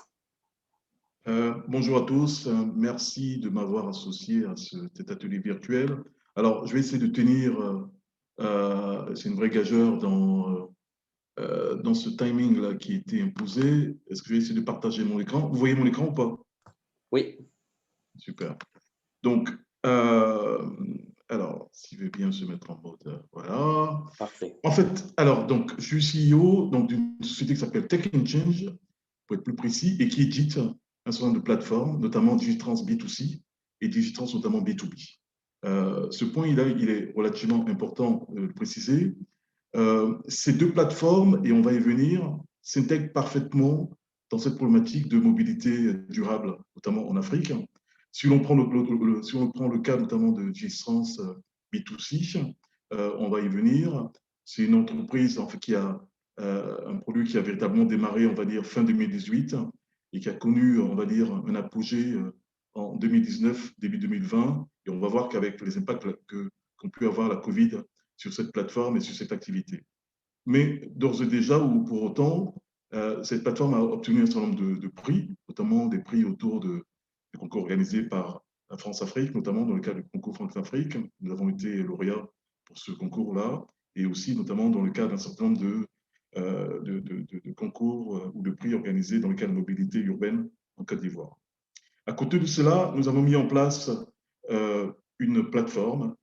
Bonjour à tous, merci de m'avoir associé à cet atelier virtuel. Alors, je vais essayer de tenir, c'est une vraie gageure dans ce timing-là qui a été imposé. Est-ce que je vais essayer de partager mon écran? Vous voyez mon écran ou pas? Oui. Super. Donc, alors, s'il veut bien se mettre en mode, voilà. Parfait. En fait, alors, donc, je suis CEO d'une société qui s'appelle Tech and Change, pour être plus précis, et qui édite un certain nombre de plateformes, notamment Digitrans B2C et Digitrans notamment B2B. Ce point, il est relativement important de le préciser. Ces deux plateformes, et on va y venir, s'intègrent parfaitement dans cette problématique de mobilité durable, notamment en Afrique. Si on prend le cas notamment de Digitrans B2C, on va y venir. C'est une entreprise en fait, qui a un produit qui a véritablement démarré, on va dire, fin 2018 et qui a connu, on va dire, un apogée en 2019, début 2020. Et on va voir qu'avec les impacts qu'ont pu avoir la Covid sur cette plateforme et sur cette activité. Mais d'ores et déjà, ou pour autant, cette plateforme a obtenu un certain nombre de prix, notamment des prix autour des concours organisés par la France-Afrique, notamment dans le cadre du concours France-Afrique. Nous avons été lauréats pour ce concours-là, et aussi notamment dans le cadre d'un certain nombre de concours ou de prix organisés dans le cadre de mobilité urbaine en Côte d'Ivoire. À côté de cela, nous avons mis en place une plateforme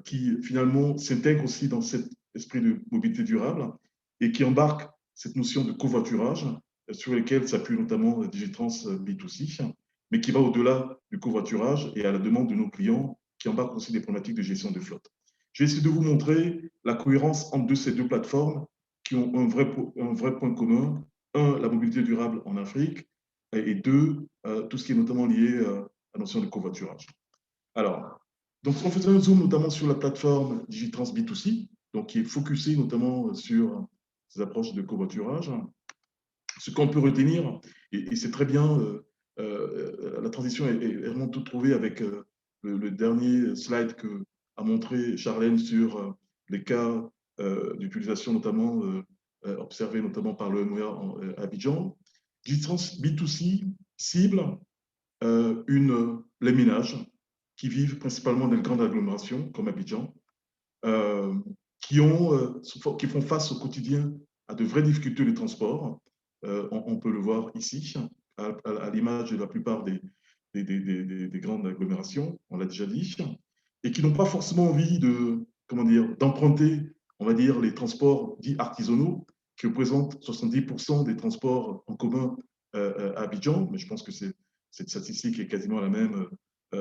qui finalement s'intègre aussi dans cet esprit de mobilité durable et qui embarque cette notion de covoiturage sur lesquelles s'appuie notamment Digitrans B2C, mais qui va au-delà du covoiturage et à la demande de nos clients qui embarquent aussi des problématiques de gestion de flotte. Je vais essayer de vous montrer la cohérence entre ces deux plateformes qui ont un vrai point commun. Un, la mobilité durable en Afrique, et deux, tout ce qui est notamment lié à la notion de covoiturage. Alors, donc on faisait un zoom notamment sur la plateforme Digitrans B2C, donc qui est focusée notamment sur ces approches de covoiturage. Ce qu'on peut retenir, et c'est très bien, la transition est vraiment toute trouvée avec le dernier slide que a montré Charlène sur les cas d'utilisation notamment observés notamment par le MEA à Abidjan. Digitrans B2C cible les ménages qui vivent principalement dans les grandes agglomérations comme Abidjan, qui font face au quotidien à de vraies difficultés de transport. On peut le voir ici, à l'image de la plupart des grandes agglomérations, on l'a déjà dit, et qui n'ont pas forcément envie d'emprunter, on va dire, les transports dits artisanaux, qui représentent 70% des transports en commun à Abidjan, mais je pense que cette statistique est quasiment la même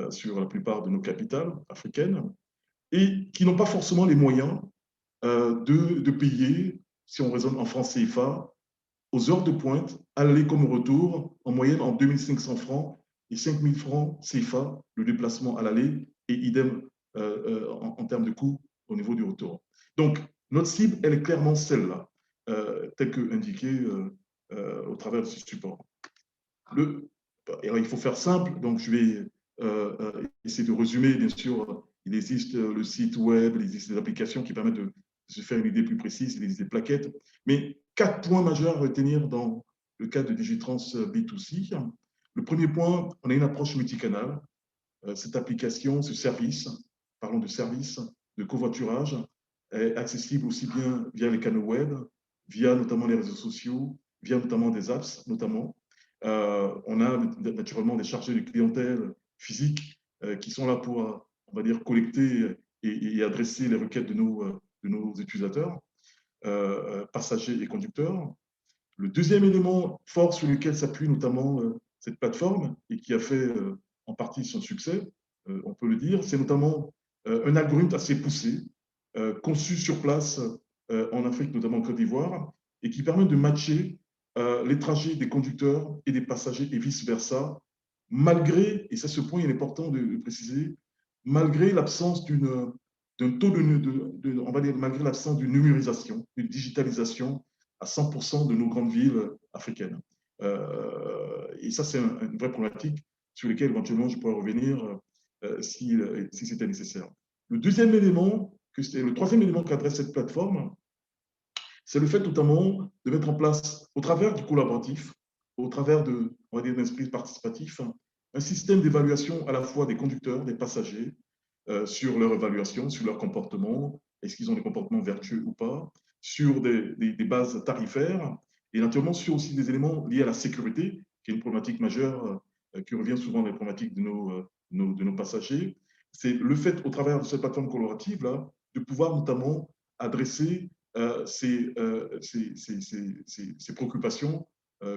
sur la plupart de nos capitales africaines, et qui n'ont pas forcément les moyens de payer, si on raisonne en francs CFA, aux heures de pointe, aller comme retour, en moyenne en 2500 francs et 5000 francs CFA, le déplacement à l'aller, et idem en termes de coût au niveau du retour. Donc, notre cible, elle est clairement celle-là, telle que indiquée au travers de ce support. Alors, il faut faire simple, donc je vais essayer de résumer. Bien sûr, il existe le site web, il existe des applications qui permettent de se faire une idée plus précise, il existe des plaquettes, mais 4 points majeurs à retenir dans le cas de Digitrans B2C. Le premier point, on a une approche multicanal. Cette application, ce service, parlons de service de covoiturage, est accessible aussi bien via les canaux web, via notamment les réseaux sociaux, via notamment des apps, notamment. On a naturellement des chargés de clientèle physique qui sont là pour, on va dire, collecter et adresser les requêtes de nos utilisateurs, passagers et conducteurs. Le deuxième élément fort sur lequel s'appuie notamment cette plateforme et qui a fait en partie son succès, on peut le dire, c'est notamment un algorithme assez poussé, conçu sur place en Afrique, notamment en Côte d'Ivoire, et qui permet de matcher les trajets des conducteurs et des passagers et vice-versa, malgré, et c'est ce point il est important de préciser, malgré l'absence d'un taux on va dire, malgré l'absence d'une numérisation, d'une digitalisation à 100% de nos grandes villes africaines. Et ça, c'est une vraie problématique sur laquelle éventuellement je pourrais revenir si c'était nécessaire. Le troisième élément qu'adresse cette plateforme, c'est le fait notamment de mettre en place, au travers du collaboratif, au travers de, on va dire, d'un esprit participatif, un système d'évaluation à la fois des conducteurs, des passagers, sur leur évaluation, sur leur comportement, est-ce qu'ils ont des comportements vertueux ou pas, sur des bases tarifaires, et naturellement sur aussi des éléments liés à la sécurité, qui est une problématique majeure qui revient souvent dans les problématiques de nos passagers. C'est le fait, au travers de cette plateforme collaborative-là, de pouvoir notamment adresser ces préoccupations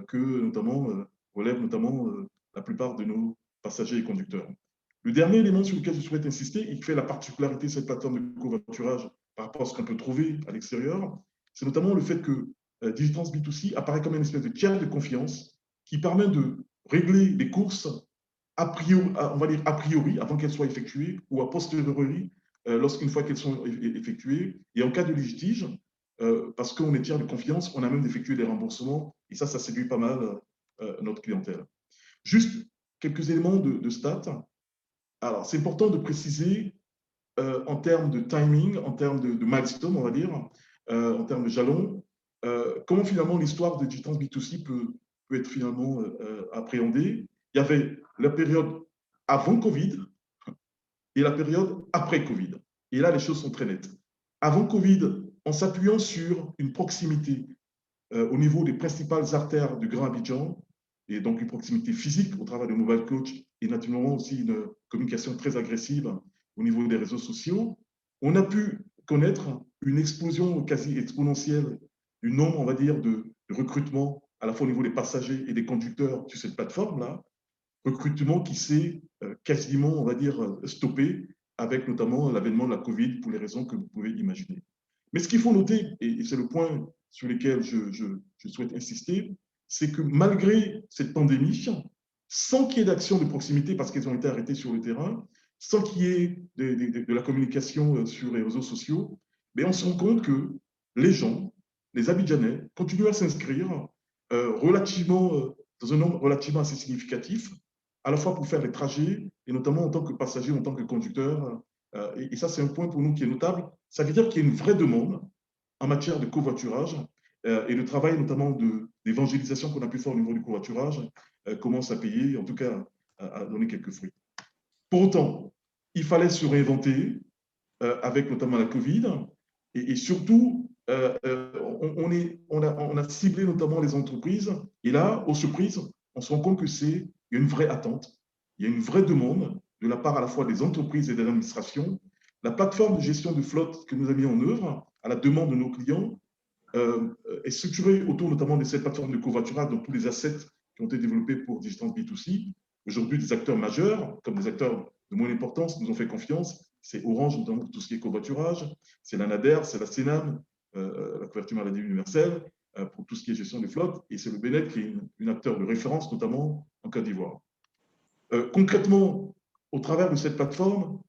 que notamment relèvent notamment la plupart de nos passagers et conducteurs. Le dernier élément sur lequel je souhaite insister et qui fait la particularité de cette plateforme de covoiturage par rapport à ce qu'on peut trouver à l'extérieur, c'est notamment le fait que Digitrans B2C apparaît comme une espèce de tiers de confiance qui permet de régler les courses a priori, on va dire a priori, avant qu'elles soient effectuées, ou a posteriori, lorsqu'une fois qu'elles sont effectuées. Et en cas de litige, parce qu'on est tiers de confiance, on a même effectué des remboursements, et ça séduit pas mal notre clientèle. Juste quelques éléments de stats. Alors, c'est important de préciser en termes de timing, en termes de milestone, on va dire, en termes de jalons, comment finalement l'histoire de Digitrans B2C peut être finalement appréhendée. Il y avait la période avant Covid et la période après Covid. Et là, les choses sont très nettes. Avant Covid, en s'appuyant sur une proximité au niveau des principales artères du Grand Abidjan, et donc une proximité physique au travers de mobile coach et naturellement aussi une communication très agressive au niveau des réseaux sociaux, on a pu connaître une explosion quasi exponentielle du nombre, on va dire, de recrutement à la fois au niveau des passagers et des conducteurs sur cette plateforme-là, recrutement qui s'est quasiment, on va dire, stoppé avec notamment l'avènement de la Covid pour les raisons que vous pouvez imaginer. Mais ce qu'il faut noter, et c'est le point sur lequel je souhaite insister, c'est que malgré cette pandémie, sans qu'il y ait d'action de proximité parce qu'elles ont été arrêtées sur le terrain, sans qu'il y ait de la communication sur les réseaux sociaux, mais on se rend compte que les gens, les Abidjanais, continuent à s'inscrire dans un nombre relativement assez significatif, à la fois pour faire les trajets, et notamment en tant que passager, en tant que conducteur. Et ça, c'est un point pour nous qui est notable. Ça veut dire qu'il y a une vraie demande en matière de covoiturage, et le travail notamment d'évangélisation qu'on a pu faire au niveau du covoiturage commence à payer, en tout cas à donner quelques fruits. Pour autant, il fallait se réinventer avec notamment la Covid, et surtout, on a ciblé notamment les entreprises, et là, aux surprises, on se rend compte qu'il y a une vraie attente, il y a une vraie demande de la part à la fois des entreprises et des administrations. La plateforme de gestion de flotte que nous avons mis en œuvre, à la demande de nos clients, est structurée autour notamment de cette plateforme de covoiturage, donc tous les assets qui ont été développés pour Digitrans B2C. Aujourd'hui, des acteurs majeurs, comme des acteurs de moindre importance, nous ont fait confiance. C'est Orange, notamment pour tout ce qui est covoiturage, c'est la NADER, c'est la CENAM, la couverture maladie universelle, pour tout ce qui est gestion des flottes, et c'est le BNET qui est un acteur de référence, notamment en Côte d'Ivoire. Concrètement, au travers de cette plateforme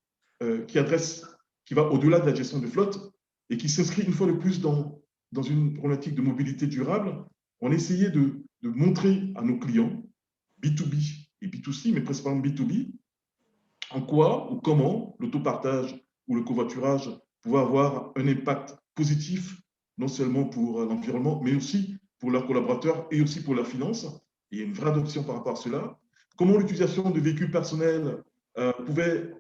qui va au-delà de la gestion de flotte et qui s'inscrit une fois de plus dans une problématique de mobilité durable, on a essayé de montrer à nos clients, B2B et B2C, mais principalement B2B, en quoi ou comment l'autopartage ou le covoiturage pouvait avoir un impact positif, non seulement pour l'environnement, mais aussi pour leurs collaborateurs et aussi pour leurs finances. Il y a une vraie adoption par rapport à cela. comment l'utilisation de véhicules personnels pouvait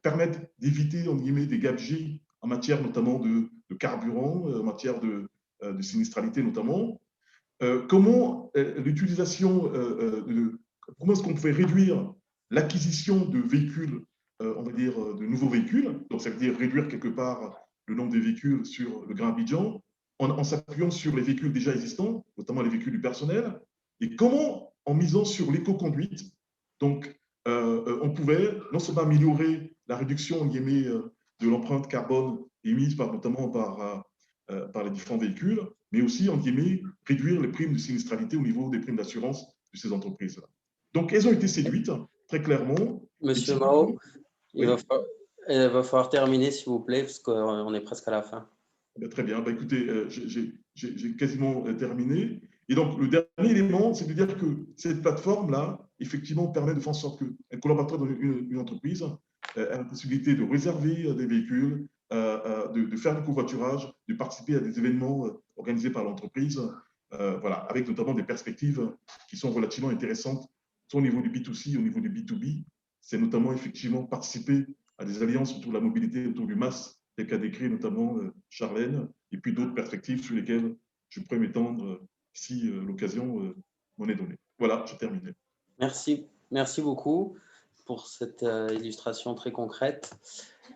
permettre d'éviter, en guillemets, des gabegies en matière notamment de carburant, en matière de sinistralité notamment. Comment l'utilisation, comment est-ce qu'on pouvait réduire l'acquisition de véhicules, on va dire de nouveaux véhicules, donc ça veut dire réduire quelque part le nombre de véhicules sur le Grand Abidjan, en s'appuyant sur les véhicules déjà existants, notamment les véhicules du personnel, et comment, en misant sur l'éco-conduite, donc on pouvait non seulement améliorer la réduction de l'empreinte carbone émise notamment par les différents véhicules, mais aussi, en guillemets, réduire les primes de sinistralité au niveau des primes d'assurance de ces entreprises-là. Donc, elles ont été séduites, très clairement. Monsieur Mao, oui. il va falloir terminer, s'il vous plaît, parce qu'on est presque à la fin. Très bien. Écoutez, j'ai quasiment terminé. Et donc, le dernier élément, c'est de dire que cette plateforme-là, effectivement, permet de faire en sorte qu'un collaborateur dans une entreprise a la possibilité de réserver des véhicules, de faire du covoiturage, de participer à des événements organisés par l'entreprise, voilà, avec notamment des perspectives qui sont relativement intéressantes, soit au niveau du B2C, au niveau du B2B. C'est notamment, effectivement, participer à des alliances autour de la mobilité, autour du MAS, tel qu'a décrit notamment Charlène, et puis d'autres perspectives sur lesquelles je pourrais m'étendre si l'occasion m'en est donnée. Voilà, j'ai terminé. Merci beaucoup pour cette illustration très concrète.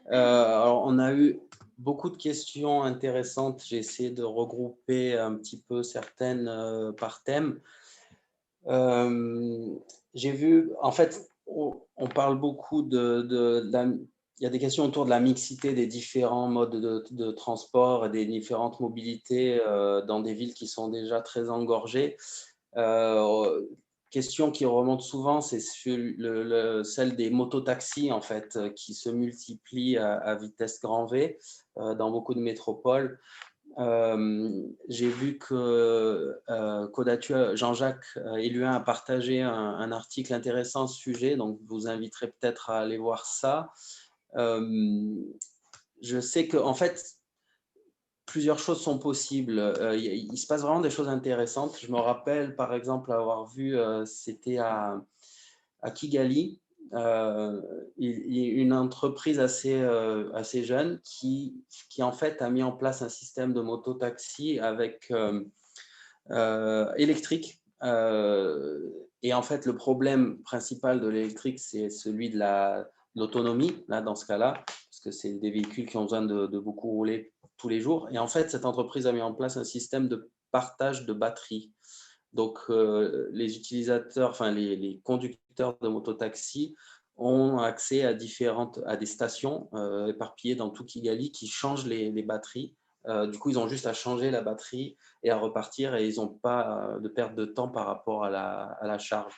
Alors, on a eu beaucoup de questions intéressantes. J'ai essayé de regrouper un petit peu certaines par thème. J'ai vu, en fait, on parle beaucoup il y a des questions autour de la mixité des différents modes de transport et des différentes mobilités dans des villes qui sont déjà très engorgées. Question qui remonte souvent, c'est celle des mototaxis, en fait, qui se multiplient à vitesse grand V dans beaucoup de métropoles. J'ai vu que Kodatu, Jean-Jacques Éluin a partagé un article intéressant à ce sujet, donc je vous inviterai peut-être à aller voir ça. Je sais qu'en fait, plusieurs choses sont possibles. Il se passe vraiment des choses intéressantes. Je me rappelle, par exemple, avoir vu, c'était à Kigali, une entreprise assez jeune qui, en fait, a mis en place un système de mototaxi avec électrique. Et en fait, le problème principal de l'électrique, c'est celui de l'autonomie, là, dans ce cas-là, parce que c'est des véhicules qui ont besoin de beaucoup rouler tous les jours. Et en fait, cette entreprise a mis en place un système de partage de batteries. Donc, les utilisateurs, enfin les conducteurs de mototaxi ont accès à des stations éparpillées dans tout Kigali qui changent les batteries. Du coup, ils ont juste à changer la batterie et à repartir et ils n'ont pas de perte de temps par rapport à la charge.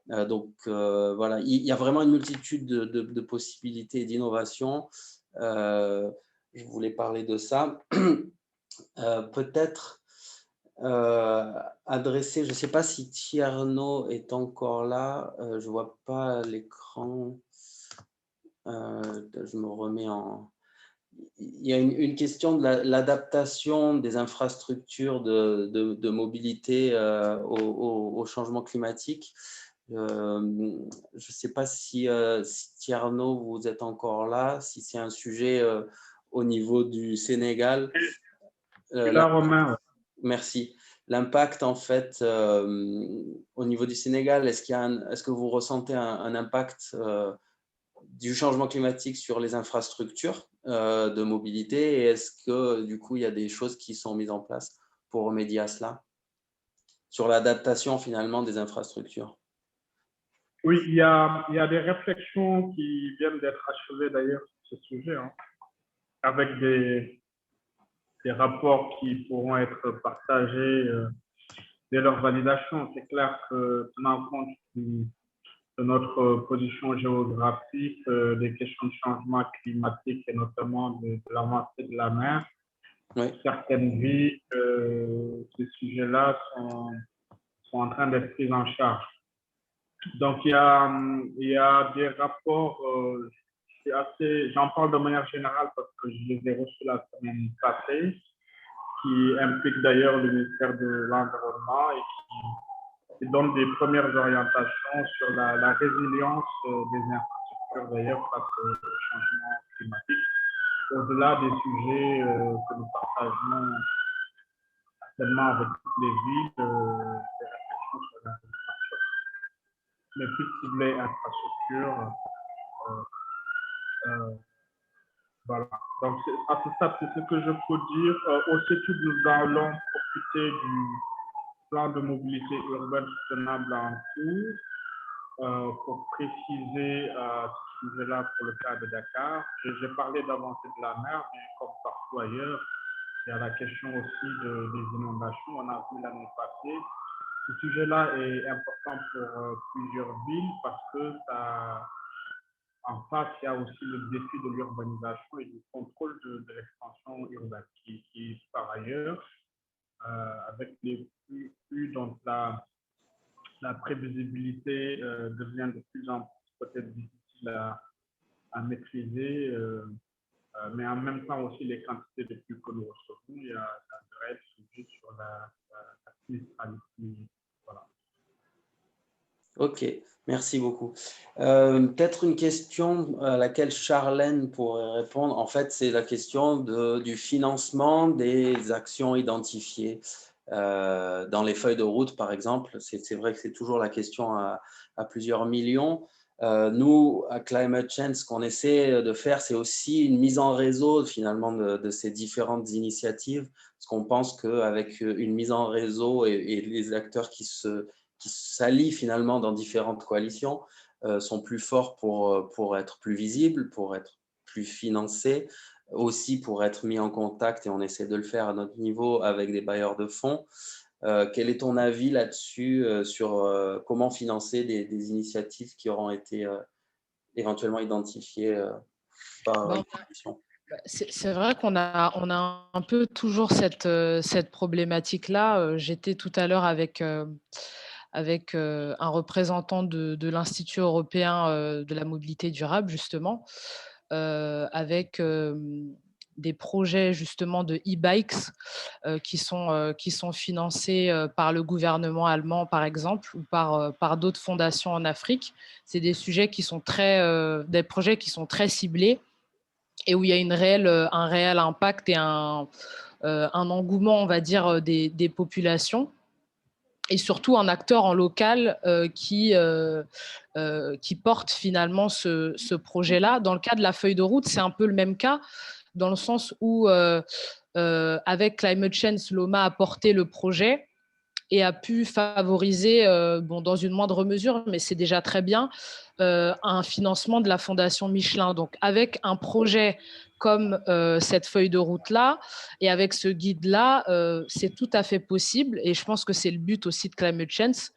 Donc, voilà, il y a vraiment une multitude de possibilités et d'innovations. Je voulais parler de ça. Peut-être adresser, je ne sais pas si Tierno est encore là, je ne vois pas l'écran, je me remets en… Il y a une question de l'adaptation des infrastructures de mobilité au changement climatique. Je ne sais pas si Tierno, vous êtes encore là, si c'est un sujet au niveau du Sénégal. Romain. Merci. L'impact, en fait, au niveau du Sénégal, est-ce que vous ressentez un impact du changement climatique sur les infrastructures de mobilité et est-ce que, du coup, il y a des choses qui sont mises en place pour remédier à cela, sur l'adaptation, finalement, des infrastructures? Oui, il y a des réflexions qui viennent d'être achevées, d'ailleurs, sur ce sujet, hein, avec des rapports qui pourront être partagés dès leur validation. C'est clair que tenant compte de notre position géographique, des questions de changement climatique et notamment de l'avancée de la mer, oui. Certaines villes, ces sujets-là sont en train d'être pris en charge. Donc, il y a des rapports, j'en parle de manière générale parce que je les ai reçus la semaine passée, qui impliquent d'ailleurs le ministère de l'Environnement et qui donne des premières orientations sur la résilience des infrastructures d'ailleurs face au changement climatique. Au-delà des sujets que nous partageons certainement avec toutes les villes, des réflexions sur la résilience, mais plus ciblées infrastructures. Voilà. Donc, à tout ça, c'est ce que je peux dire. Aussi, nous allons profiter du plan de mobilité urbaine soutenable en cours pour préciser ce sujet-là pour le cas de Dakar. J'ai parlé d'avancée de la mer, mais comme partout ailleurs, il y a la question aussi des inondations. On a vu l'année passée. Ce sujet-là est important pour plusieurs villes parce que ça, en face, il y a aussi le défi de l'urbanisation et du contrôle de l'expansion urbaine qui, par ailleurs, avec les plus donc la prévisibilité devient de plus en plus peut-être difficile à maîtriser, mais en même temps aussi les quantités de pluie que nous recevons, il y a de réels sujets sur la sinistralité. Voilà. Ok, merci beaucoup. Peut-être une question à laquelle Charlène pourrait répondre. En fait, c'est la question du financement des actions identifiées dans les feuilles de route, par exemple. C'est vrai que c'est toujours la question à plusieurs millions. Nous, à Climate Change, ce qu'on essaie de faire, c'est aussi une mise en réseau finalement de ces différentes initiatives, parce qu'on pense qu'avec une mise en réseau et les acteurs qui s'allient finalement dans différentes coalitions sont plus forts pour être plus visibles, pour être plus financés, aussi pour être mis en contact, et on essaie de le faire à notre niveau avec des bailleurs de fonds. Quel est ton avis là-dessus sur comment financer des initiatives qui auront été éventuellement identifiées par une coalition? C'est vrai qu'on a un peu toujours cette problématique-là. J'étais tout à l'heure avec un représentant de l'Institut européen de la mobilité durable, justement, avec des projets justement de e-bikes qui sont financés par le gouvernement allemand, par exemple, ou par d'autres fondations en Afrique. C'est des sujets qui sont des projets qui sont très ciblés et où il y a un réel impact et un engouement, on va dire, des populations. Et surtout un acteur en local qui porte finalement ce projet-là. Dans le cas de la feuille de route, c'est un peu le même cas, dans le sens où, avec Climate Change, l'OMA a porté le projet et a pu favoriser, dans une moindre mesure, mais c'est déjà très bien, un financement de la Fondation Michelin. Donc, avec un projet comme cette feuille de route-là et avec ce guide-là, c'est tout à fait possible, et je pense que c'est le but aussi de Climate Change,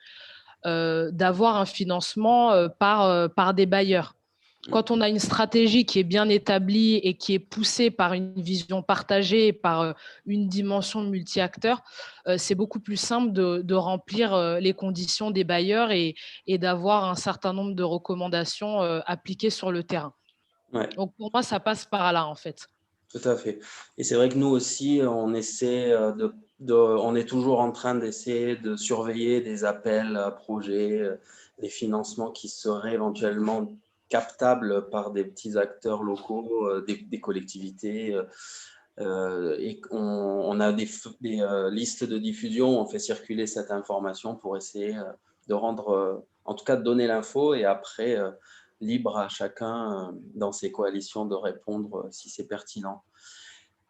d'avoir un financement par des bailleurs. Quand on a une stratégie qui est bien établie et qui est poussée par une vision partagée, par une dimension multi-acteurs, c'est beaucoup plus simple de remplir les conditions des bailleurs et d'avoir un certain nombre de recommandations appliquées sur le terrain. Ouais. Donc pour moi, ça passe par là en fait. Tout à fait. Et c'est vrai que nous aussi, on essaie on est toujours en train d'essayer de surveiller des appels à projets, des financements qui seraient éventuellement captables par des petits acteurs locaux, des collectivités. Et on a des listes de diffusion, on fait circuler cette information pour essayer de rendre, en tout cas de donner l'info, et après, libre à chacun dans ses coalitions de répondre si c'est pertinent.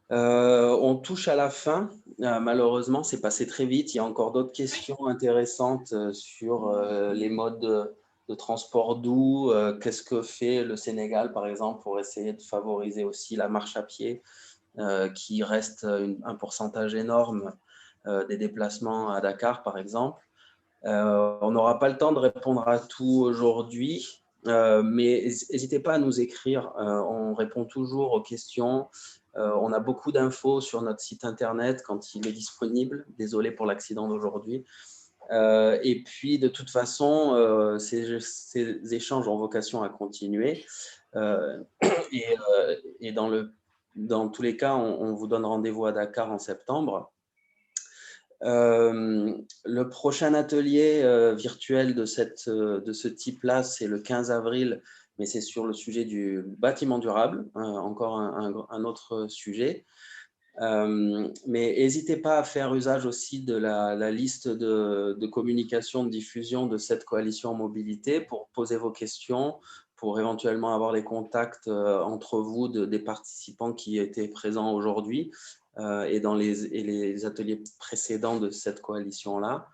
On touche à la fin. Malheureusement, c'est passé très vite. Il y a encore d'autres questions intéressantes sur les modes de transport doux. Qu'est-ce que fait le Sénégal, par exemple, pour essayer de favoriser aussi la marche à pied, qui reste un pourcentage énorme des déplacements à Dakar, par exemple. On n'aura pas le temps de répondre à tout aujourd'hui, mais n'hésitez pas à nous écrire. On répond toujours aux questions. On a beaucoup d'infos sur notre site internet quand il est disponible. Désolé pour l'accident d'aujourd'hui. Et puis, de toute façon, ces échanges ont vocation à continuer. Et dans tous les cas, on vous donne rendez-vous à Dakar en septembre. Le prochain atelier virtuel de ce type-là, c'est le 15 avril, mais c'est sur le sujet du bâtiment durable, encore un autre sujet. Mais n'hésitez pas à faire usage aussi de la liste de communication, de diffusion de cette coalition en mobilité pour poser vos questions, pour éventuellement avoir les contacts entre vous des participants qui étaient présents aujourd'hui et dans les ateliers précédents de cette coalition-là.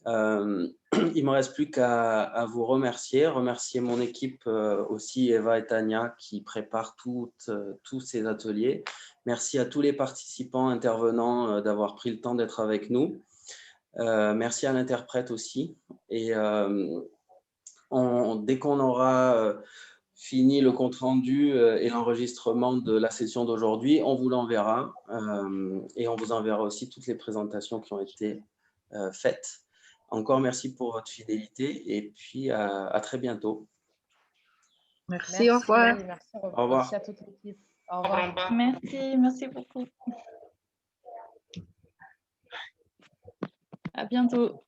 Il ne me reste plus qu'à vous remercier mon équipe aussi, Eva et Tania, qui préparent tous ces ateliers. Merci à tous les participants intervenants d'avoir pris le temps d'être avec nous. Merci à l'interprète aussi. Et dès qu'on aura fini le compte-rendu et l'enregistrement de la session d'aujourd'hui, on vous l'enverra et on vous enverra aussi toutes les présentations qui ont été faites. Encore merci pour votre fidélité et puis à très bientôt. Merci, au revoir. Merci, au revoir. Merci à toute l'équipe. Au revoir. Merci beaucoup. À bientôt.